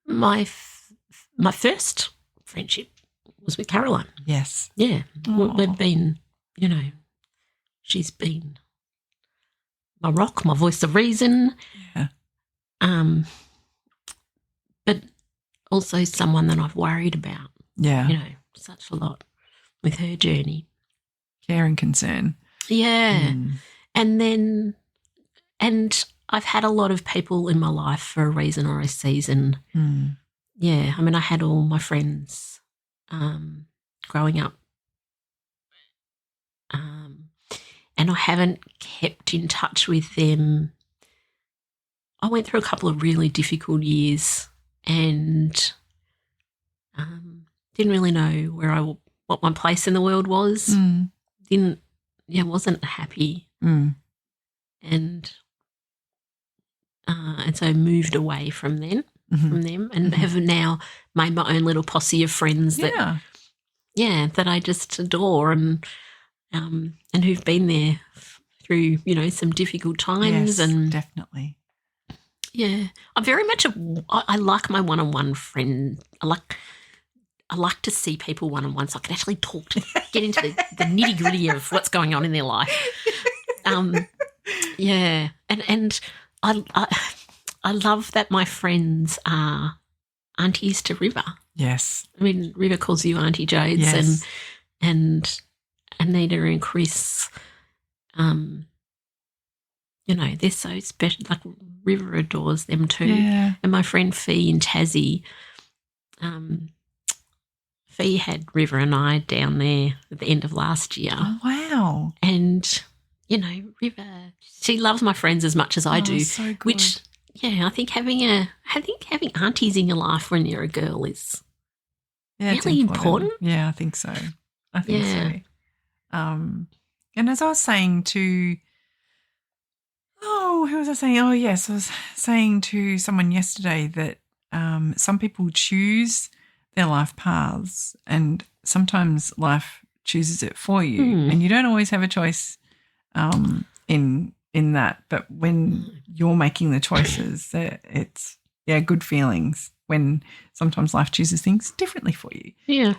My first friendship was with Caroline. Yes. Yeah. Aw. We've been, she's been my rock, my voice of reason. Yeah. But also someone that I've worried about, Yeah. such a lot with her journey. Care and concern. Yeah. And I've had a lot of people in my life for a reason or a season. Yeah. I mean, I had all my friends growing up. And I haven't kept in touch with them. I went through a couple of really difficult years and didn't really know what my place in the world was. Wasn't happy. And so moved away from them and have now made my own little posse of friends that I just adore and who've been there through, some difficult times. Yes, and definitely. Yeah. I'm very much I like my one-on-one friend. I like to see people one-on-one so I can actually talk to them, get into the nitty-gritty of what's going on in their life. Yeah. And I love that my friends are aunties to River. Yes. I mean, River calls you Auntie Jodes. Yes. And Anita and Chris, they're so special. Like River adores them too. Yeah. And my friend Fee in Tassie, Fee had River and I down there at the end of last year. Oh, wow. And, River, she loves my friends as much as I do. So good. Which, I think having aunties in your life when you're a girl is really important. Yeah, I think so. So. And as I was saying to, who was I saying? Oh, yes, I was saying to someone yesterday that some people choose their life paths and sometimes life chooses it for you and you don't always have a choice in that. But when you're making the choices, it's, good feelings when sometimes life chooses things differently for you. Yeah.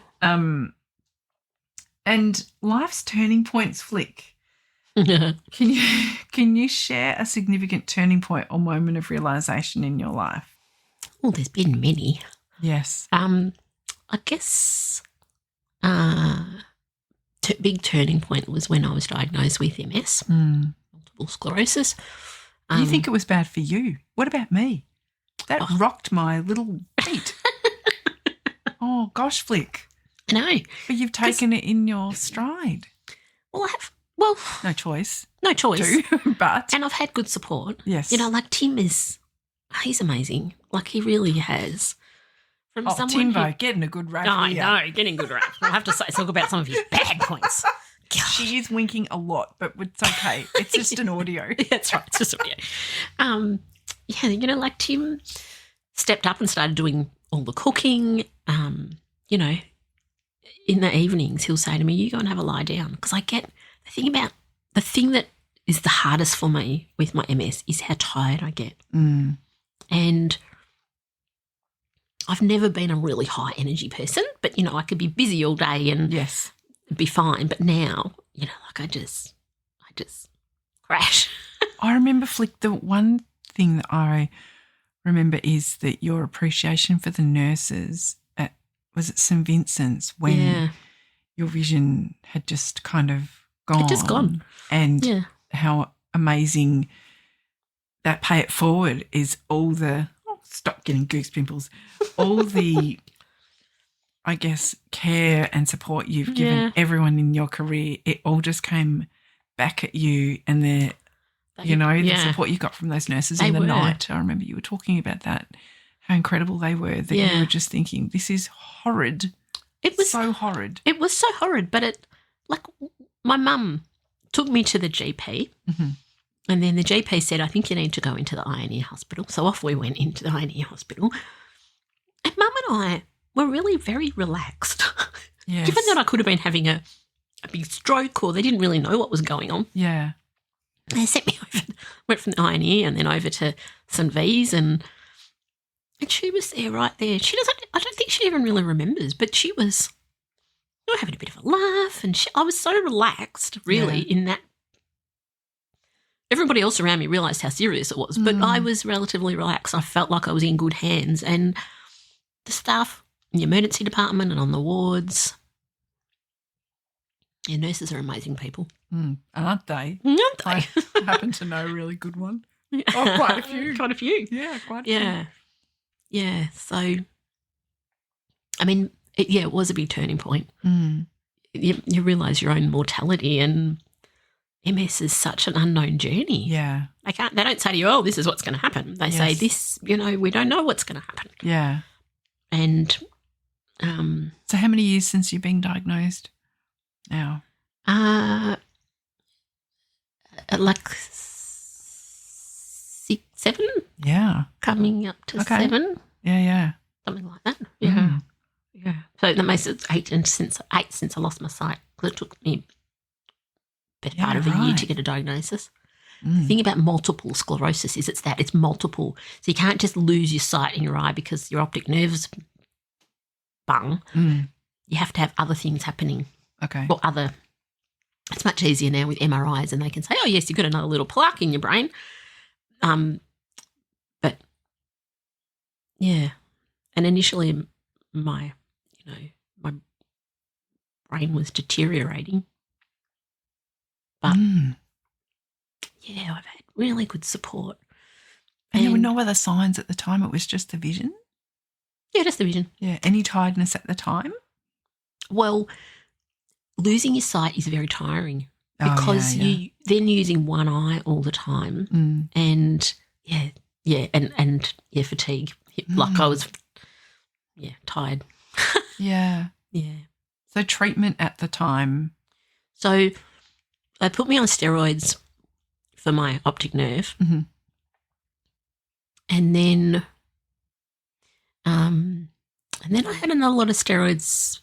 And life's turning points, Flick. Can you share a significant turning point or moment of realisation in your life? Well, there's been many. Yes. I guess big turning point was when I was diagnosed with MS, multiple sclerosis. You think it was bad for you? What about me? That rocked my little feet. Oh, gosh, Flick. I know. But you've taken it in your stride. Well, I have. No choice. No choice. But. And I've had good support. Yes. Like Tim he's amazing. Like he really has. From someone Timbo, getting a good rap. I know, getting good rap. I'll have to talk about some of his bad points. God. She is winking a lot, but it's okay. It's just an audio. That's right. It's just audio. Like Tim stepped up and started doing all the cooking. In the evenings he'll say to me, "You go and have a lie down," because I get the thing that is the hardest for me with my MS is how tired I get. And I've never been a really high energy person, but I could be busy all day and be fine. But now, I just crash. I remember, Flick, the one thing that I remember is that your appreciation for the nurses at, was it St. Vincent's, when your vision had just kind of gone. It just gone. And how amazing that pay it forward is all the, stop getting goose pimples, all the, I guess, care and support you've given everyone in your career. It all just came back at you and the support you got from those nurses in the night. I remember you were talking about that, how incredible they were, that you were just thinking, this is horrid. It was so horrid. It was so horrid, but my mum took me to the GP and then the GP said, "I think you need to go into the A&E hospital." So off we went into the A&E hospital. And Mum and I were really very relaxed. Yes. Given that I could have been having a big stroke or they didn't really know what was going on. Yeah. They sent me over, went from the INE and then over to St V's and she was there right there. I don't think she even really remembers, but she was having a bit of a laugh and I was so relaxed really in that. Everybody else around me realised how serious it was, but I was relatively relaxed. I felt like I was in good hands and the staff in the emergency department and on the wards, nurses are amazing people. Aren't they? Aren't they? I happen to know a really good one. Oh, quite a few. Quite a few. Yeah, quite a few. Yeah. Yeah. So, I mean, it was a big turning point. You realise your own mortality and MS is such an unknown journey. Yeah. They don't say to you, oh, this is what's going to happen. They say this, we don't know what's going to happen. Yeah. And so how many years since you've been diagnosed now? Like 6, 7. Yeah. Coming up to 7. Yeah. Something like that. Yeah. Yeah. So that makes it 8 since I lost my sight because it took me best part of a year to get a diagnosis. The thing about multiple sclerosis is it's multiple. So you can't just lose your sight in your eye because your optic nerve's bung. You have to have other things happening. Okay. Or it's much easier now with MRIs and they can say, oh, yes, you've got another little plaque in your brain. But, yeah. And initially my brain was deteriorating. But, yeah, I've had really good support. And there were no other signs at the time? It was just the vision? Yeah, just the vision. Yeah. Any tiredness at the time? Well, losing your sight is very tiring because you then using one eye all the time and, fatigue. Like I was, tired. Yeah. Yeah. So treatment at the time? So they put me on steroids for my optic nerve. And then I had another lot of steroids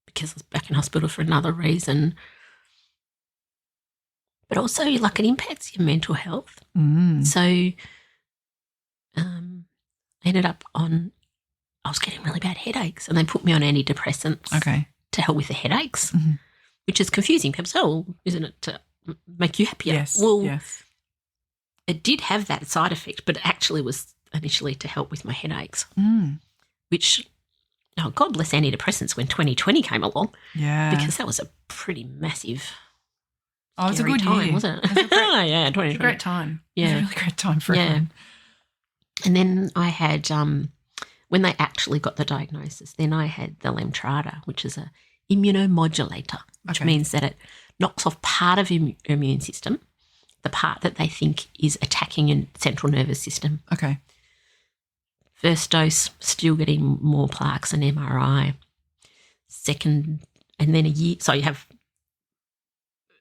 because I was back in hospital for another reason. But also, like, it impacts your mental health. So I ended up I was getting really bad headaches and they put me on antidepressants to help with the headaches, which is confusing. People say, oh, isn't it to make you happier? Yes. Well, it did have that side effect, but it actually was initially to help with my headaches, which, oh, God bless antidepressants when 2020 came along. Yeah. Because that was a pretty massive it was a good time, year. wasn't it? It was a great, 2020. a great time. Yeah. It was a really great time for everyone. And then I had, when they actually got the diagnosis, then I had the Lemtrada, which is a immunomodulator, which means that it knocks off part of your immune system, the part that they think is attacking your central nervous system. Okay. First dose, still getting more plaques and MRI. Second, and then a year. So you have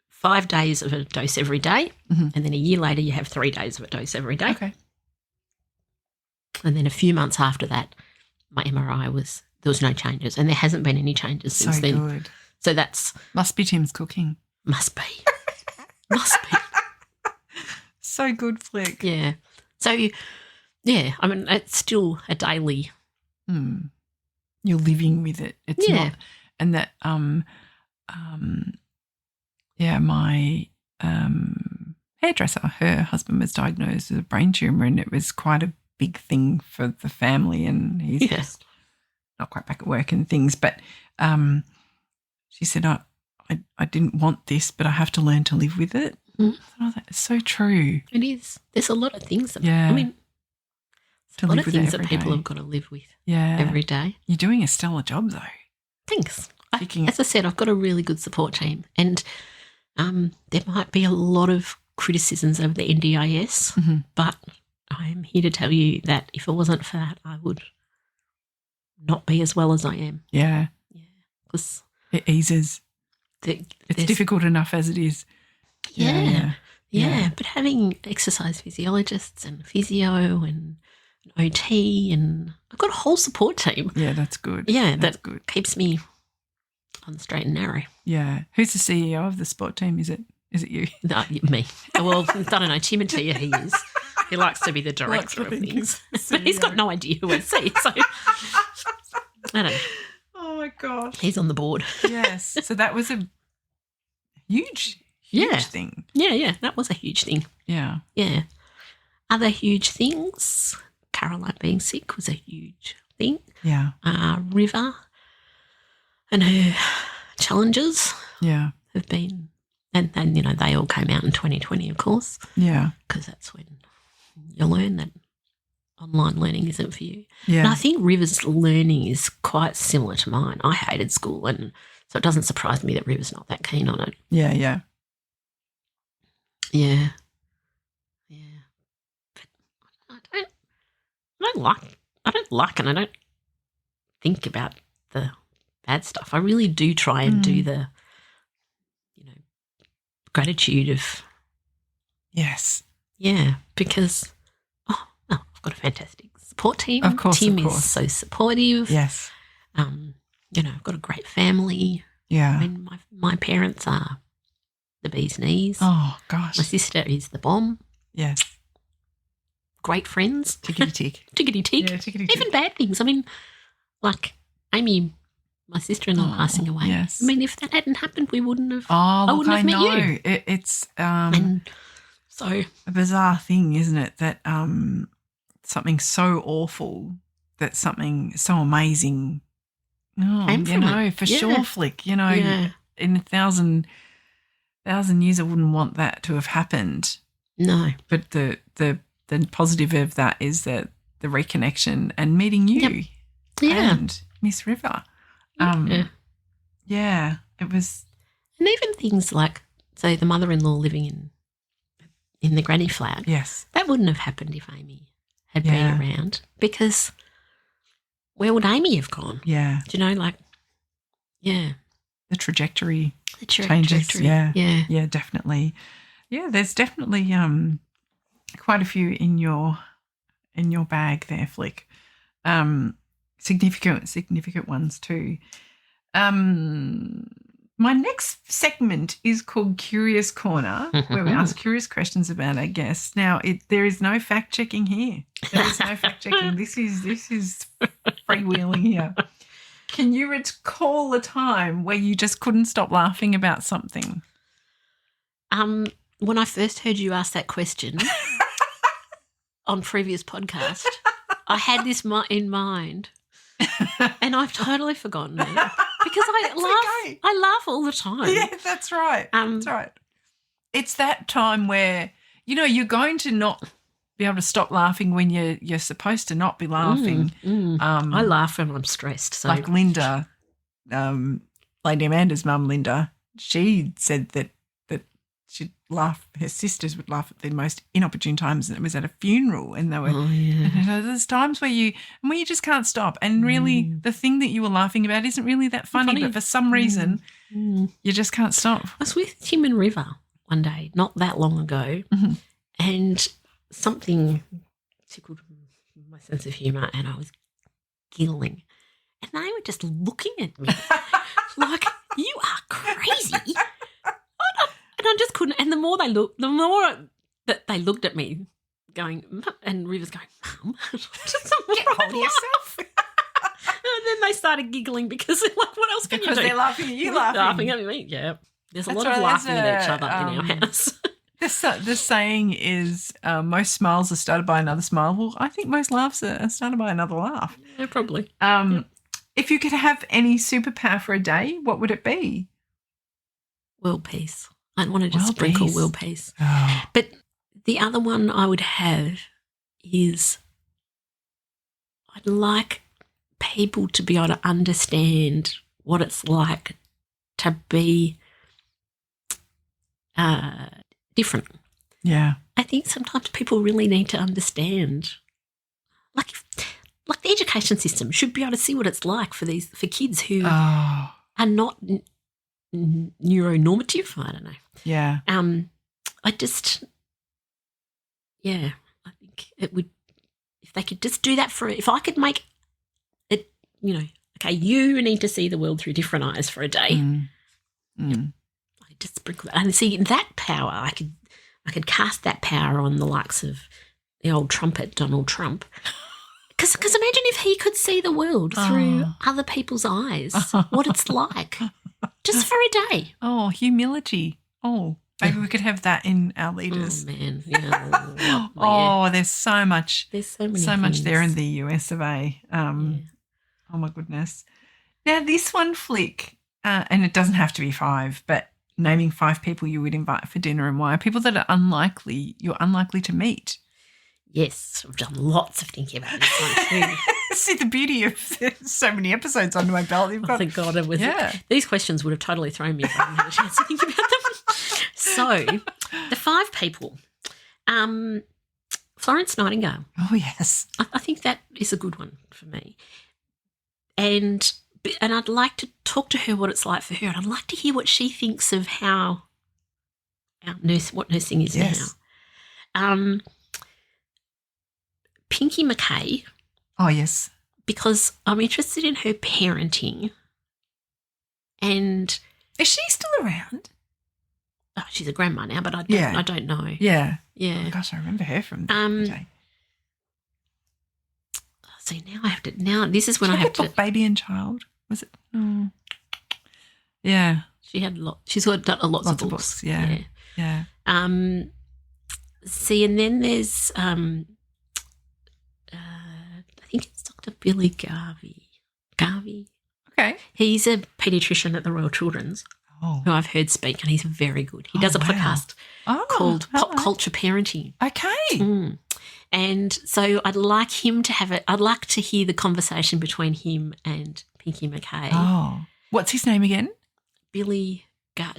5 days of a dose every day, and then a year later you have 3 days of a dose every day. Okay. And then a few months after that, my MRI there was no changes, and there hasn't been any changes since then. So good. So that's must be Tim's cooking. Must be. Must be. So good, Flick. Yeah. So, yeah, I mean, it's still a daily. You're living with it. It's not, and that, my hairdresser, her husband was diagnosed with a brain tumour, and it was quite a big thing for the family, and he's just not quite back at work and things. But she said, I didn't want this, but I have to learn to live with it. It's so true. It is. There's a lot of things that, Yeah. I mean, To a lot live of with it things that every people day. have got to live with Yeah. every day. You're doing a stellar job though. Thanks. Picking As I said, I've got a really good support team, and there might be a lot of criticisms of the NDIS, but I'm here to tell you that if it wasn't for that, I would not be as well as I am. Yeah. Yeah, because It eases. It's difficult enough as it is. Yeah. But having exercise physiologists and physio and an OT, and I've got a whole support team. Yeah, that's good. Yeah, that's that good. keeps me On the straight and narrow. Yeah. Who's the CEO of the sport team? Is it you? No, me. Well, I don't know. Tim and Tia, he is. He likes to be the director of things. But he's got no idea who I see. So I don't know. Oh, my gosh. He's on the board. Yes. So that was a huge thing. Yeah. That was a huge thing. Yeah. Yeah. Other huge things, Caroline being sick was a huge thing. Yeah. River and her challenges have been, and they all came out in 2020, of course. Yeah. Because that's when you learn that online learning isn't for you. Yeah. And I think River's learning is quite similar to mine. I hated school, and so it doesn't surprise me that River's not that keen on it. Yeah, yeah. Yeah. Yeah. But I don't like and I don't think about the bad stuff. I really do try and do the, gratitude of. Yes. Yeah, because, I've got a fantastic support team. Of course, Tim of course. is so supportive. Yes. I've got a great family. Yeah. I mean, my parents are the bee's knees. Oh, gosh. My sister is the bomb. Yes. Great friends. Tickety tick. Tickety tick. Yeah, tickety tick. Even bad things. I mean, like Amy, my sister-in-law, passing away. Yes. I mean, if that hadn't happened, we wouldn't have. Oh, look, wouldn't have met know. you. It's And so a bizarre thing, isn't it? That something so awful, that something so amazing. Oh, came from it. for Yeah. sure, Flick. In 1,000 years, I wouldn't want that to have happened. no. But the positive of that is that the reconnection and meeting you and Miss River. Yeah, it was. And even things like, so the mother-in-law living in the granny flat. Yes. That wouldn't have happened if Amy had been around, because where would Amy have gone? Yeah. Do you know, The trajectory the changes. trajectory. Yeah. Yeah. Yeah, definitely. Yeah, there's definitely quite a few in your bag there, Flick. Significant ones too. My next segment is called Curious Corner, where we ask curious questions about our guests. Now, there is no fact checking here. There is no fact checking. This is freewheeling here. Can you recall a time where you just couldn't stop laughing about something? When I first heard you ask that question on previous podcast, I had this in mind, and I've totally forgotten it because I laugh all the time. Yeah, that's right. That's right. It's that time where you're going to not be able to stop laughing when you're supposed to not be laughing. I laugh when I'm stressed. So. Like Linda, Lady Amanda's mum, Linda, she said that she'd laugh. Her sisters would laugh at the most inopportune times, and it was at a funeral, and they were. Oh, yeah. There's times where you just can't stop, and really the thing that you were laughing about isn't really that funny. But for some reason, you just can't stop. I was with Tim and River one day, not that long ago, and something tickled my sense of humour, and I was giggling, and they were just looking at me like, "You are crazy." And I just couldn't. And the more that they looked at me, going, and River's going, "Mum, Get hold of yourself." And then they started giggling because they're like, "What else can you do?" Because they're laughing at you, laughing at me. Yeah, there's a lot of laughing at each other in our house. The saying is, most smiles are started by another smile. Well, I think most laughs are started by another laugh. Yeah, probably. If you could have any superpower for a day, what would it be? World peace. I'd want to just sprinkle world peace. Oh. But the other one I would have is I'd like people to be able to understand what it's like to be different. Yeah. I think sometimes people really need to understand, like the education system should be able to see what it's like for kids who are not neuronormative. I don't know. Yeah. I think it would, if they could just do that if I could make it, a okay, you need to see the world through different eyes for a day. I just sprinkle that. And see, that power, I could cast that power on the likes of the old trumpet, Donald Trump. Because imagine if he could see the world through other people's eyes, what it's like, just for a day. Oh, humility. Oh, maybe we could have that in our leaders. Oh, man. Yeah. There's so much. There's so many so much things. there in the US of A. Oh, my goodness. Now, this one flick, and it doesn't have to be 5, but naming 5 people you would invite for dinner and why, people that are you're unlikely to meet. Yes, I've done lots of thinking about this one too. See the beauty of so many episodes under my belt. Oh, thank God. These questions would have totally thrown me if I hadn't had a chance to think about them. So, the 5 people. Florence Nightingale. Oh, yes. I think that is a good one for me. And I'd like to talk to her what it's like for her. And I'd like to hear what she thinks of how what nursing is now. Pinky McKay. Oh, yes. Because I'm interested in her parenting. And is she still around? Oh, she's a grandma now, but I don't know. Yeah. Yeah. Oh, gosh, I remember her from the day. See, now I have to. Now this is when I have to. Baby and Child, was it? Oh. Yeah. She had She's got lots of books. Yeah. See, and then there's I think it's Dr. Billy Garvey. Okay. He's a paediatrician at the Royal Children's who I've heard speak, and he's very good. He does a podcast called Pop Culture Parenting. Okay. And so I'd like him to have it. I'd like to hear the conversation between him and Pinky McKay. Oh. What's his name again? Billy I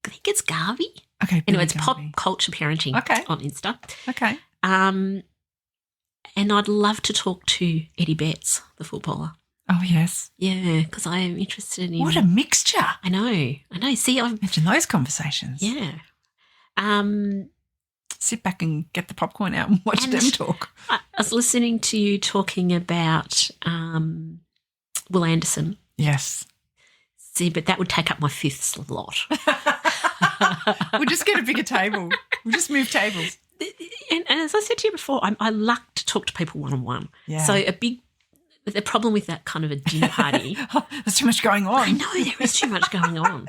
think it's Garvey. Okay. Anyway, it's Pop Culture Parenting on Insta. Okay. And I'd love to talk to Eddie Betts, the footballer. Oh, yes. Yeah, because I am interested in... What a mixture. I know. See, imagine those conversations. Yeah. Sit back and get the popcorn out and watch them talk. I was listening to you talking about Will Anderson. Yes. See, but that would take up my 5th slot. We'll just get a bigger table. We'll just move tables. And as I said to you before, I like to talk to people one-on-one. Yeah. So the problem with that kind of a dinner party. There's too much going on. I know, there is too much going on.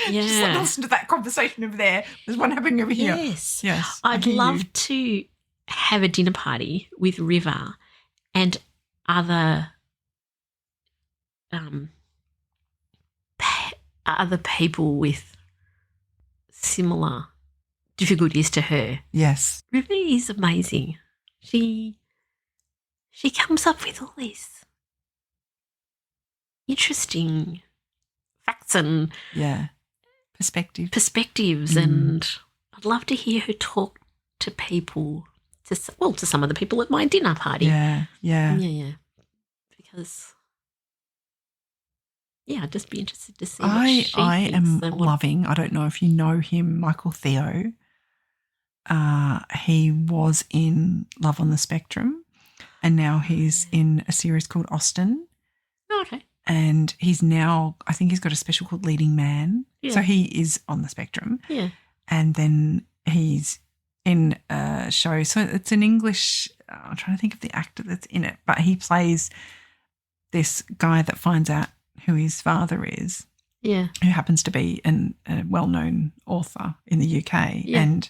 Yeah. Just listen to that conversation over there. There's one happening over here. Yes. I'd love to have a dinner party with River and other people with similar difficulties to her. Yes. River is amazing. She comes up with all these interesting facts and perspectives, and I'd love to hear her talk to people, to some of the people at my dinner party. Yeah. Because I'd just be interested to see. I am loving. I don't know if you know him, Michael Theo. He was in Love on the Spectrum, and now he's in a series called Austin. Oh, okay. And he's now, I think he's got a special called Leading Man. Yeah. So he is on the spectrum. Yeah. And then he's in a show. So it's an English, I'm trying to think of the actor that's in it, but he plays this guy that finds out who his father is. Yeah. Who happens to be a well-known author in the UK. Yeah. And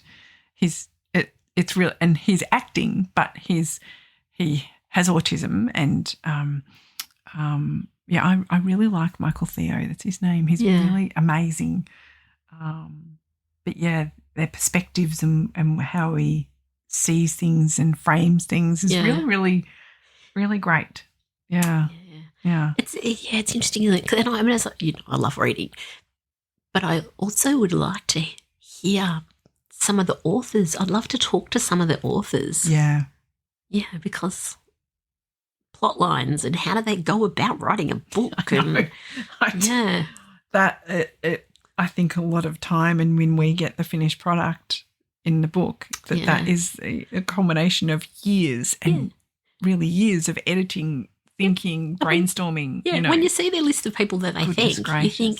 it's real, and he's acting, but he has autism, and I really like Michael Theo. That's his name. He's really amazing. But their perspectives and how he sees things and frames things is really, really, really great. Yeah. It's interesting, isn't it? And it's like, I love reading, but I also would like to hear some of the authors. I'd love to talk to some of the authors. Yeah. Yeah, because plot lines and how do they go about writing a book? I think a lot of time, and when we get the finished product in the book, that is a combination of years and really years of editing thinking, brainstorming. Yeah, you know. when you see their list of people that they Goodness thank, gracious. you think,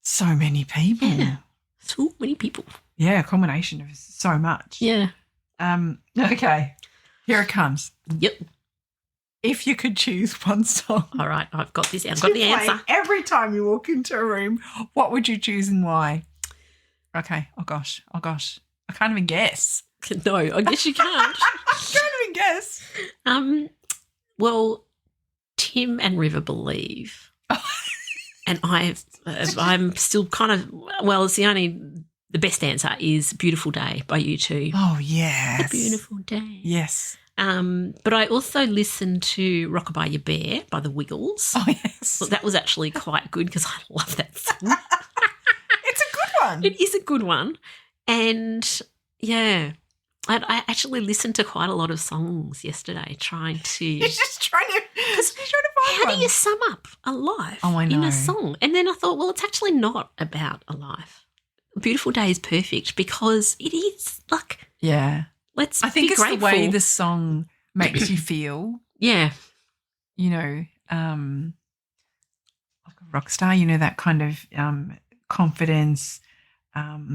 so many people. yeah, so many people. Yeah, a combination of so much. Yeah. Okay, here it comes. Yep. If you could choose one song All right, I've got this. I've got the play answer. every time you walk into a room, what would you choose and why? Okay. Oh gosh. I can't even guess. No, I guess you can't. I can't even guess. Well, Tim and River Believe. And I'm still kind of, well, it's the best answer is Beautiful Day by U2. Oh, yes. A beautiful day. Yes. But I also listened to Rockabye Your Bear by the Wiggles. Oh, yes. So that was actually quite good because I love that song. It's a good one. It is a good one. And, yeah, I actually listened to quite a lot of songs yesterday trying to... You're just trying to find How one. do you sum up a life I in know. a song? And then I thought, well, it's actually not about a life. Beautiful Day is perfect because it is like, Yeah. let's I think be it's grateful. the way the song makes you feel, Yeah. you know, like a rock star, you know, that kind of confidence,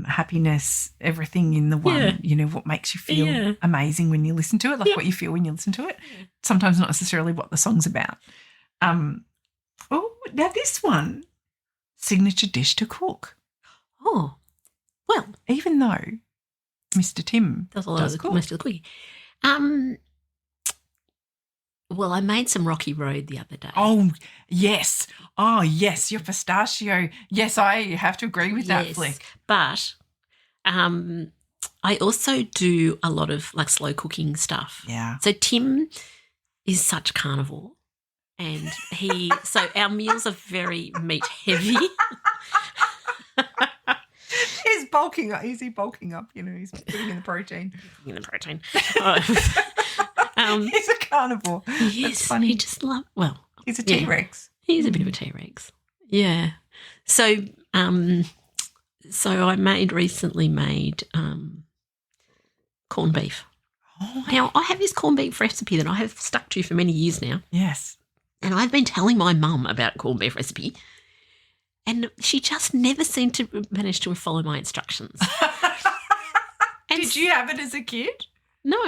happiness, everything in the one, Yeah. you know, what makes you feel Yeah. amazing when you listen to it, like Yeah. what you feel when you listen to it. Sometimes not necessarily what the song's about. Now this one, signature dish to cook, Oh, well, even though Mr. Tim that's a lot does of cook. most of the cooking. Well, I made some Rocky Road the other day. Oh, yes. Oh, yes, your pistachio. Yes, I have to agree with that Yes, flick. But I also do a lot of like slow cooking stuff. Yeah. So Tim is such a carnivore. And so our meals are very meat heavy. He's bulking up. He's bulking up, you know, he's putting in the protein. In the protein. He's a carnivore. Yes, That's funny. he just He's a yeah. T-Rex. He's a bit of a T-Rex. Yeah. So I recently made corned beef. Oh, Now, I have this corned beef recipe that I have stuck to for many years now. yes. And I've been telling my mum about corned beef recipe, and she just never seemed to manage to follow my instructions. Did you have it as a kid? No.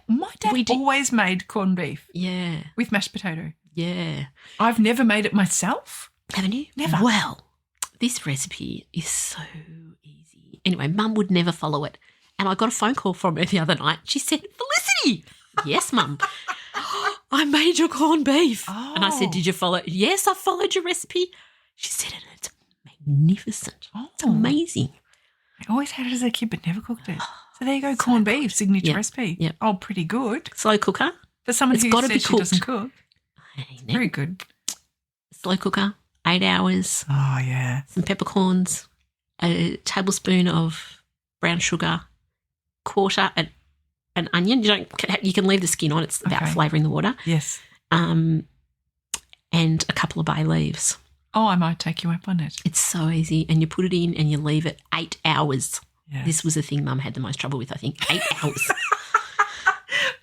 My dad We did- always made corned beef Yeah. with mashed potato. Yeah. I've never made it myself. Haven't you? Never. Well, this recipe is so easy. Anyway, Mum would never follow it. And I got a phone call from her the other night. She said, Felicity. Yes, Mum. I made your corned beef. Oh. And I said, did you follow it? Yes, I followed your recipe. She said, and it's magnificent. It's Oh. amazing. I always had it as a kid but never cooked it. So there you go, corned beef, signature Yep. recipe. Yep. Oh, pretty good. Slow cooker. For someone It's who gotta says be she cooked. doesn't cook. Very good. Slow cooker, 8 hours, Oh, yeah. some peppercorns, a tablespoon of brown sugar, quarter an onion. You can leave the skin on. It's about Okay. flavouring the water. Yes. And a couple of bay leaves. Oh, I might take you up on it. It's so easy. And you put it in and you leave it 8 hours. Yes. This was the thing Mum had the most trouble with, I think. 8 hours.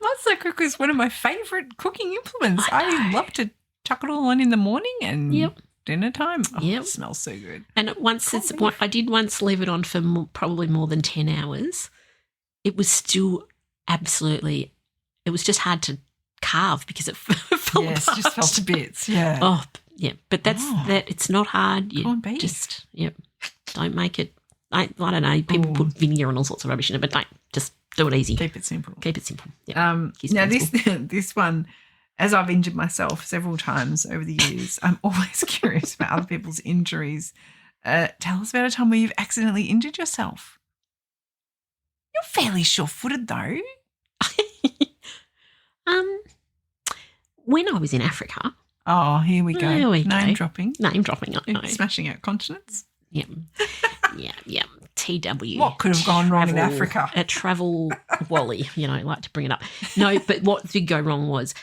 Monster cooker is one of my favourite cooking implements. I I know. love to chuck it all on in the morning and Yep. dinner time. Oh, Yep. It smells so good. And I did once leave it on for probably more than 10 hours. It was still absolutely, it was just hard to carve because it fell Yes, apart. just fell to bits. Yeah. Oh, yeah. But that's Oh. that. It's not hard. You Corned beef. just, don't make it. I don't know. People Ooh. put vinegar and all sorts of rubbish in it, but don't. Just do it easy. Keep it simple. Keep it simple. Yep. Keep it Now sensible. this one, as I've injured myself several times over the years, I'm always curious about other people's injuries. Tell us about a time where you've accidentally injured yourself. You're fairly sure-footed though. When I was in Africa, Oh, here we go. There we Name go. dropping. name dropping, I know. Smashing out continents. Yeah. TW. What could have gone wrong in Travel- Africa? A travel wally, like to bring it up. No, but what did go wrong was,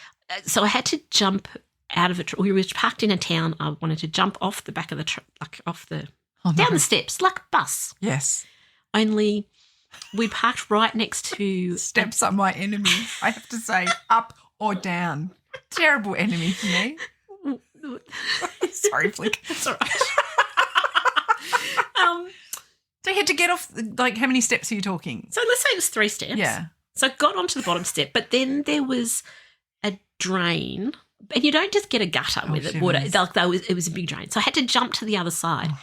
so I had to jump out of we were parked in a town. I wanted to jump off the back of the Oh, no. down the steps like a bus. Yes. Only we parked right next to Steps are my enemy. I have to say up or down. Terrible enemy for me. Sorry, Flick. That's all right. So you had to get off, like, how many steps are you talking? So let's say it was 3 steps. Yeah. So I got onto the bottom step, but then there was a drain, and you don't just get a gutter with it. Water. It was a big drain. So I had to jump to the other side. Oh.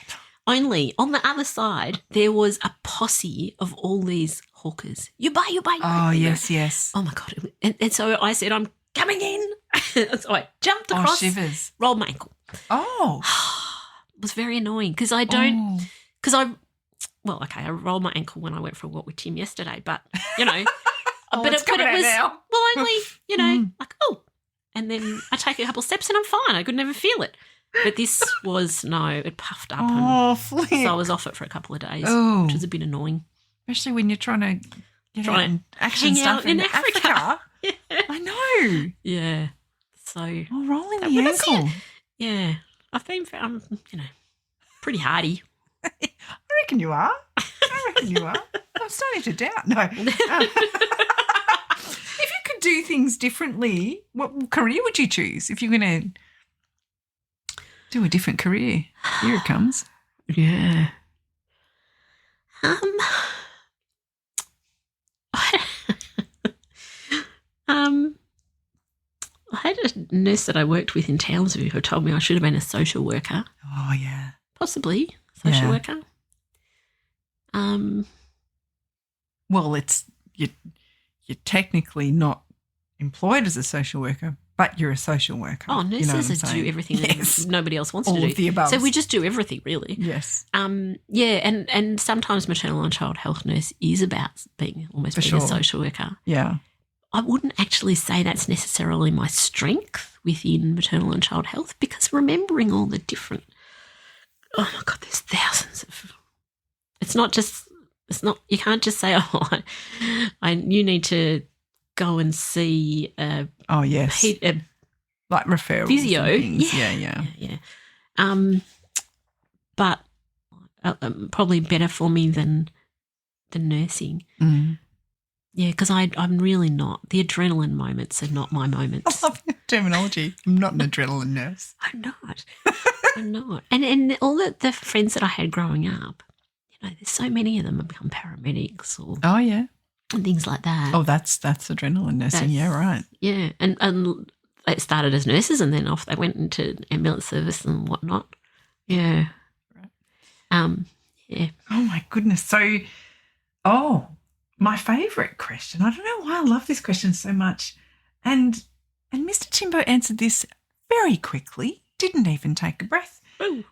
Only on the other side, there was a posse of all these hawkers. You buy. Oh, yes. Oh, my God. And so I said, I'm coming in. So I jumped across, shivers. rolled my ankle. Oh. It was very annoying because I rolled my ankle when I went for a walk with Tim yesterday, but, you know. But it was now. Well, only, you know, like, oh. And then I take a couple steps and I'm fine. I could never feel it. But this was, it puffed up. Oh, Flick. So I was off it for a couple of days, which was a bit annoying. Especially when you're trying to get out and action stuff in Africa. Yeah. I know. Yeah. So. Rolling the ankle. Yeah. I've been, pretty hardy. I reckon you are. I'm starting to doubt. No. If you could do things differently, what career would you choose if you're going to do a different career? Here it comes. Yeah. I had a nurse that I worked with in Townsville who told me I should have been a social worker. Oh, yeah. Possibly social worker. Well, you're technically not employed as a social worker, but you're a social worker. Oh, nurses do everything that nobody else wants to do. All of the above. So we just do everything, really. Yes. And sometimes maternal and child health nurse is about being a social worker. Yeah. I wouldn't actually say that's necessarily my strength within maternal and child health because remembering all the different, oh my God, there's thousands of, you can't just say, you need to go and see like referrals, physio. And things. Yeah. But probably better for me than nursing. Mm. Yeah, because I'm really not. The adrenaline moments are not my moments. I love the terminology. I'm not an adrenaline nurse. I'm not. And all the friends that I had growing up, there's so many of them have become paramedics or and things like that. Oh, that's adrenaline nursing. Yeah, right. Yeah, and they started as nurses and then off they went into ambulance service and whatnot. Yeah. Right. Yeah. Oh my goodness. So, my favourite question. I don't know why I love this question so much. And Mr. Timbo answered this very quickly, didn't even take a breath. Ooh.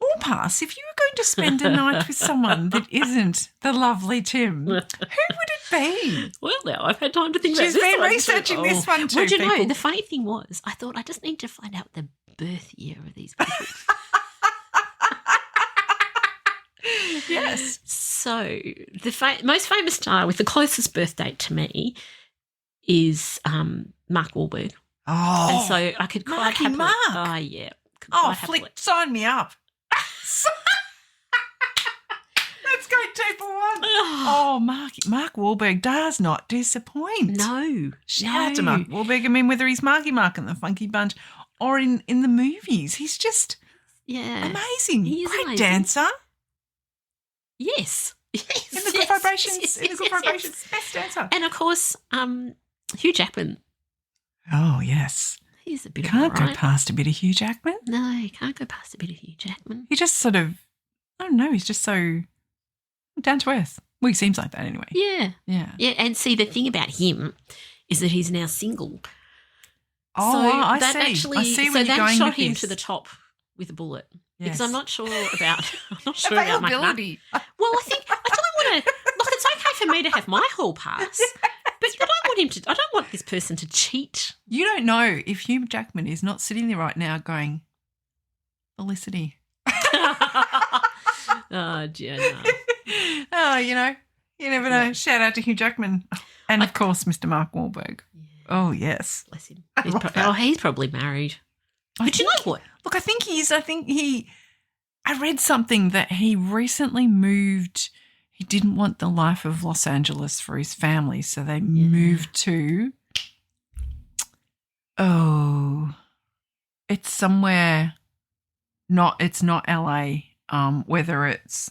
Hall pass, if you were going to spend a night with someone that isn't the lovely Tim, who would it be? Well, now I've had time to think about this. She's been researching this one too. Well, do you know, the funny thing was I thought I just need to find out the birth year of these people. Yes. So the most famous star with the closest birth date to me is Mark Wahlberg. Oh, and so I could quite happily. Mark. Oh yeah. Flick, sign me up. Let's go 2-for-1. Oh, Mark Wahlberg does not disappoint. No. Shout out to Mark Wahlberg. I mean, whether he's Marky Mark and the Funky Bunch or in the movies, he's just amazing. He is Great amazing. dancer. Yes. In the Good Vibrations. In the Good Vibrations. Best dancer. And, of course, Hugh Jackman. Oh, yes. He's a bit Can't of a go past a bit of Hugh Jackman. No, you can't go past a bit of Hugh Jackman. He just sort of, I don't know, he's just so down to earth. Well, he seems like that anyway. Yeah. Yeah. Yeah, and see, the thing about him is that he's now single. Oh, so I that see. Actually, I see so where you're that going shot with him this. to the top with a bullet. Yes. Because I'm not sure about availability. Well, I don't want to. Look, it's okay for me to have my hall pass, but I don't want him to. I don't want this person to cheat. You don't know if Hugh Jackman is not sitting there right now going, Felicity. Oh, dear, no. Oh, you never know. Shout out to Hugh Jackman. And, of course, Mr. Mark Wahlberg. Yeah. Oh, yes. Bless him. He's probably married. But you know what? Look, I think he is. I read something that he recently moved. He didn't want the life of Los Angeles for his family, so they moved to Oh, it's somewhere it's not LA. Whether it's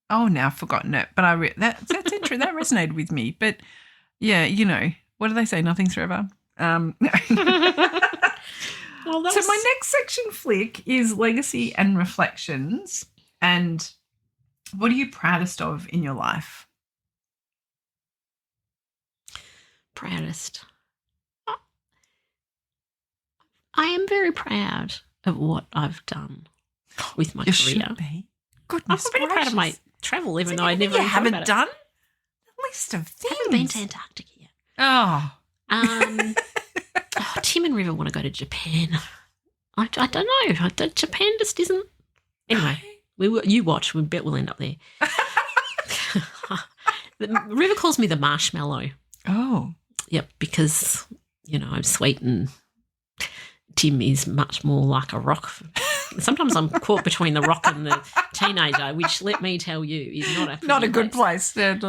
now I've forgotten it, but that's interesting. That resonated with me. But yeah, what do they say? Nothing's forever. No. Well, So my next section flick is legacy and reflections. And what are you proudest of in your life? Proudest. I am very proud of what I've done with my You career. should be. Goodness I'm very proud of my travel, even though I never you haven't about done a list of things. I haven't been to Antarctica yet. Oh. Tim and River want to go to Japan. I don't know. Japan just isn't. Anyway, you watch. We bet we'll end up there. River calls me the marshmallow. Oh. Yep, because, I'm sweet and Tim is much more like a rock. Sometimes I'm caught between the rock and the teenager, which, let me tell you, is not a good place. Yeah,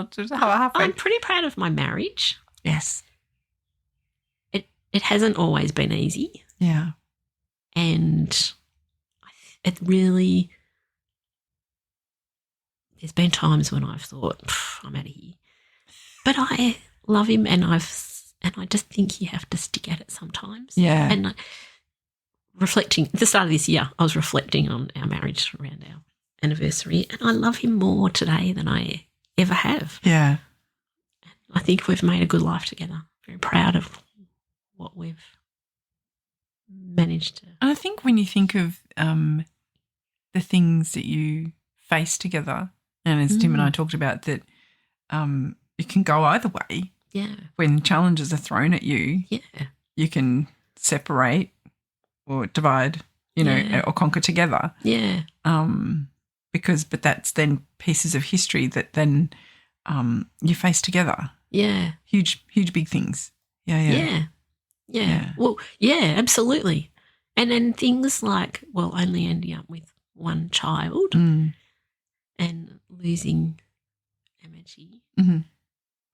I'm pretty proud of my marriage. Yes. It hasn't always been easy. Yeah. And it really, there's been times when I've thought, I'm out of here. But I love him and I just think you have to stick at it sometimes. Yeah. And reflecting, at the start of this year, I was reflecting on our marriage around our anniversary, and I love him more today than I ever have. Yeah. I think we've made a good life together. Very proud of what we've managed to. And I think when you think of the things that you face together, and as Tim and I talked about, that it can go either way. Yeah. When challenges are thrown at you, you can separate or divide, or conquer together. Yeah. But that's then pieces of history that then you face together. Yeah. Huge, big things. Yeah. Well, yeah, absolutely. And then things like, only ending up with one child and losing Amachi. Mm-hmm.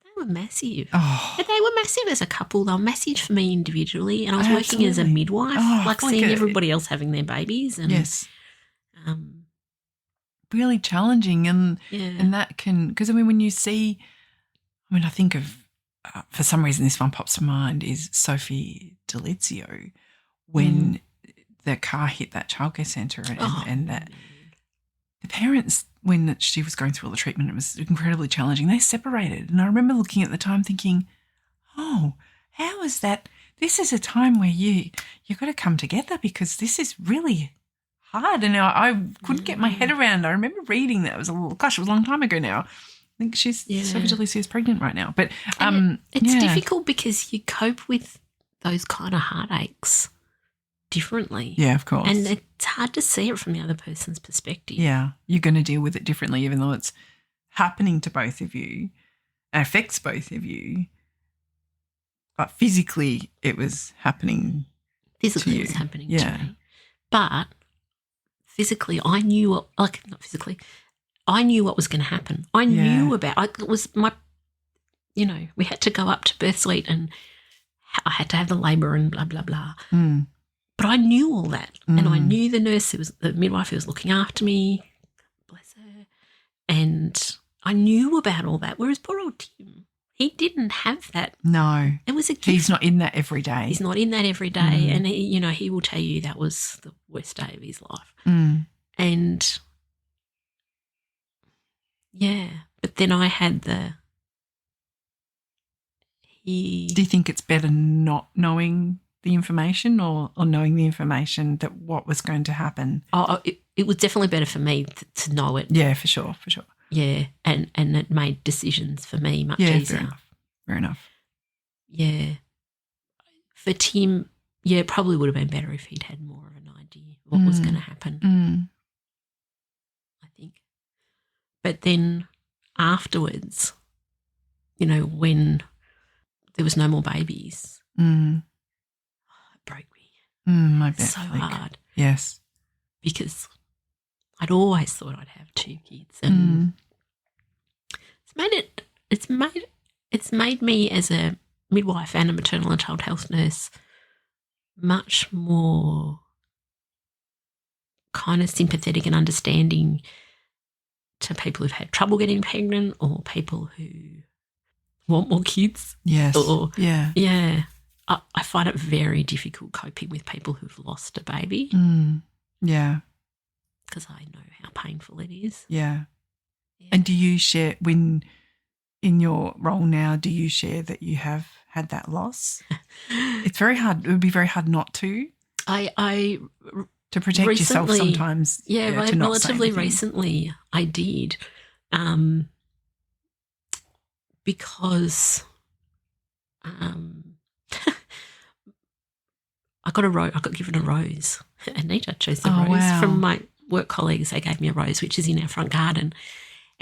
They were massive. Oh. But they were massive as a couple. They were massive for me individually. And I was working as a Absolutely. midwife, seeing everybody else having their babies. And, yes. Really challenging. And that can, because when you see, I think of, for some reason this one pops to mind, is Sophie Delizio when the car hit that childcare centre and that the parents, when she was going through all the treatment, it was incredibly challenging. They separated. And I remember looking at the time thinking, how is that? This is a time where you've got to come together because this is really hard. And I couldn't get my head around. I remember reading that. It was a long time ago now. I think Sophie Delizio is pregnant right now. But it's difficult because you cope with those kind of heartaches differently. Yeah, of course. And it's hard to see it from the other person's perspective. Yeah, you're going to deal with it differently even though it's happening to both of you and affects both of you. But physically it was happening Physically to you. It was happening to me. But physically I knew I knew what was going to happen. I knew it was my, we had to go up to birth suite and I had to have the labour and blah, blah, blah. Mm. But I knew all that. And I knew the midwife who was looking after me, bless her, and I knew about all that. Whereas poor old Tim, he didn't have that. No. It was a gift. He's not in that every day. He's not in that every day. And, he will tell you that was the worst day of his life. Mm. And, but then I had Do you think it's better not knowing the information or knowing the information that what was going to happen? It was definitely better for me to know it. Yeah, for sure. Yeah, and it made decisions for me much easier. Fair enough. Yeah. For Tim, it probably would have been better if he'd had more of an idea of what was going to happen, I think. But then afterwards, when there was no more babies, it broke me. I bet. So hard. Yes. Because I'd always thought I'd have 2 kids, and it's made me as a midwife and a maternal and child health nurse much more kind of sympathetic and understanding to people who've had trouble getting pregnant or people who want more kids. Yes. Or, yeah. Yeah. I find it very difficult coping with people who've lost a baby. Yeah. Because I know how painful it is. Yeah. And do you share, when in your role now, do you share that you have had that loss? It's very hard. It would be very hard not to. To protect yourself sometimes. Yeah, to not relatively recently I did, because I got given a rose. Anita chose the rose from my work colleagues. They gave me a rose, which is in our front garden.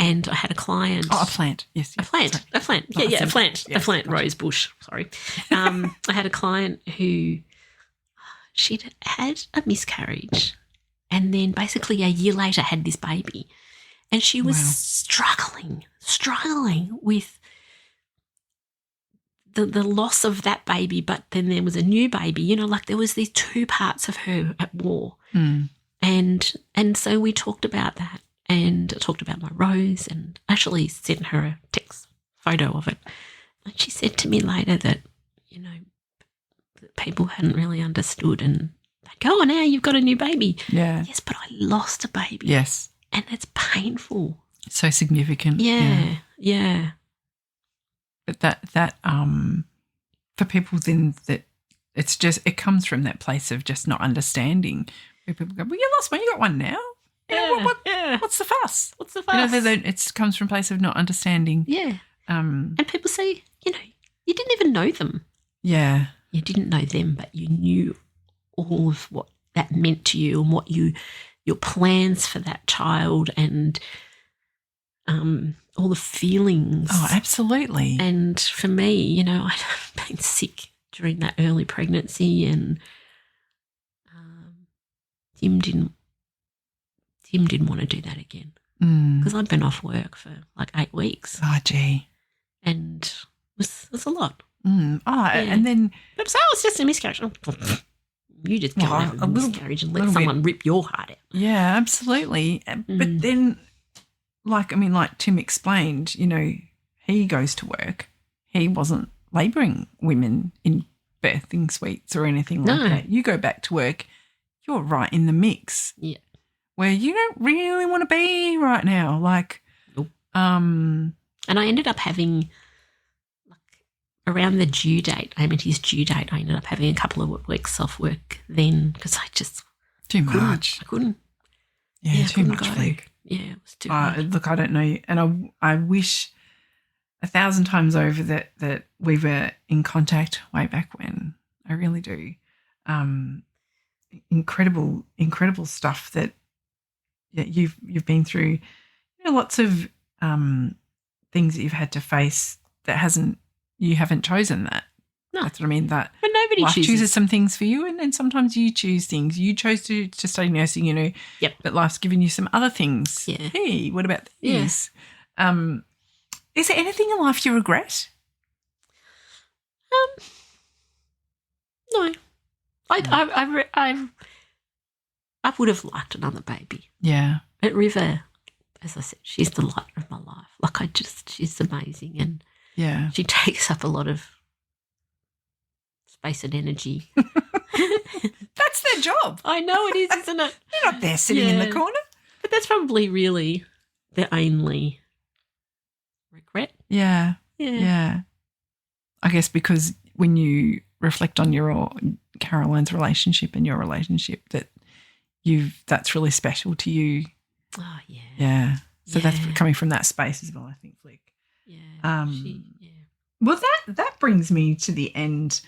And I had a client. Oh, a plant. Yes. A plant. Sorry. A plant. Yeah, a plant. Yes, a plant. Rose bush. Sorry. I had a client who she'd had a miscarriage and then basically a year later had this baby. And she was struggling with the loss of that baby, but then there was a new baby. You know, like there was these two parts of her at war. And so we talked about that. And I talked about my rose and actually sent her a text photo of it. And she said to me later that, you know, that people hadn't really understood and they'd go, oh, now you've got a new baby. Yeah. Yes, but I lost a baby. Yes. And it's painful. So significant. Yeah. But that for people then that it's just, it comes from that place of just not understanding where people go, well, you lost one, you got one now. What's the fuss? What's the fuss? You know, it comes from a place of not understanding. Yeah. And people say, you know, you didn't even know them. Yeah. You didn't know them, but you knew all of what that meant to you and what your plans for that child and all the feelings. Oh, absolutely. And for me, you know, I'd been sick during that early pregnancy and Tim didn't want to do that again because I'd been off work for like 8 weeks. Oh, gee. And it was a lot. And then... But so it's just a miscarriage. You just go and have a miscarriage and let someone rip your heart out. Yeah, absolutely. But then, like Tim explained, you know, he goes to work. He wasn't labouring women in birthing suites or anything like that. You go back to work, you're right in the mix. Yeah. Where you don't really want to be right now. Like, nope. And I ended up having, like, around the due date, Amity's due date, I ended up having a couple of weeks off work then because I just too much. I couldn't. Yeah, too much, Flick. Yeah, it was too much. Look, I don't know. And I wish 1,000 times over that we were in contact way back when. I really do. Incredible stuff that you've been through. You know, lots of things that you've had to face that you haven't chosen that. No. That's what I mean. That but nobody life chooses some things for you, and then sometimes you choose things. You chose to study nursing, you know. Yep. But life's given you some other things. Yeah. Hey, what about these? Yeah. Is there anything in life you regret? No. I would have liked another baby. Yeah. But River, as I said, she's the light of my life. Like she's amazing and she takes up a lot of space and energy. That's their job. I know it is, isn't it? They're not there sitting in the corner. But that's probably really the only regret. Yeah. I guess because when you reflect on your Caroline's relationship and your relationship, that's really special to you. Oh yeah. Yeah. So that's coming from that space as well, I think, Flick. Yeah. Well, that brings me to the end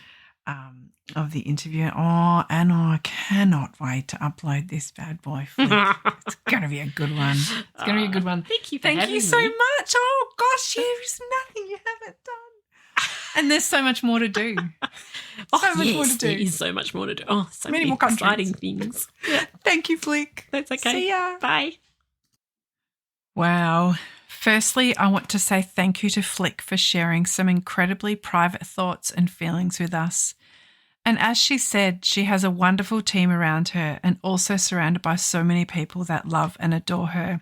of the interview. Oh, and I cannot wait to upload this bad boy, Flick. It's going to be a good one. It's going to be a good one. Thank you so much. Oh, gosh, there's nothing you haven't done. And there's so much more to do. More to do. There is so much more to do. Oh, so many more exciting things. Yeah. Thank you, Flick. That's okay. See ya. Bye. Wow. Firstly, I want to say thank you to Flick for sharing some incredibly private thoughts and feelings with us. And as she said, she has a wonderful team around her and also surrounded by so many people that love and adore her.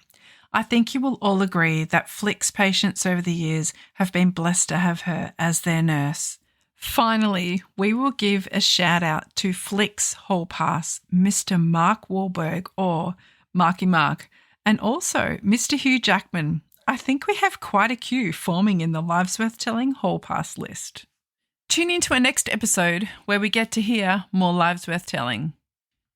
I think you will all agree that Flick's patients over the years have been blessed to have her as their nurse. Finally, we will give a shout out to Flick's hall pass, Mr. Mark Wahlberg or Marky Mark, and also Mr. Hugh Jackman. I think we have quite a queue forming in the Lives Worth Telling hall pass list. Tune in to our next episode where we get to hear more Lives Worth Telling.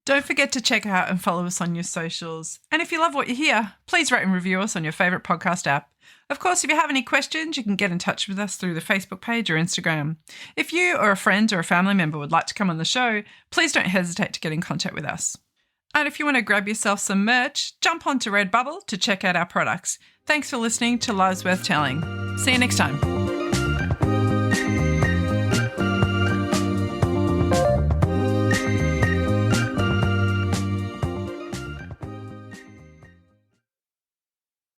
Don't forget to check out and follow us on your socials. And if you love what you hear, please rate and review us on your favourite podcast app. Of course, if you have any questions, you can get in touch with us through the Facebook page or Instagram. If you or a friend or a family member would like to come on the show, please don't hesitate to get in contact with us. And if you want to grab yourself some merch, jump onto Redbubble to check out our products. Thanks for listening to Lives Worth Telling. See you next time.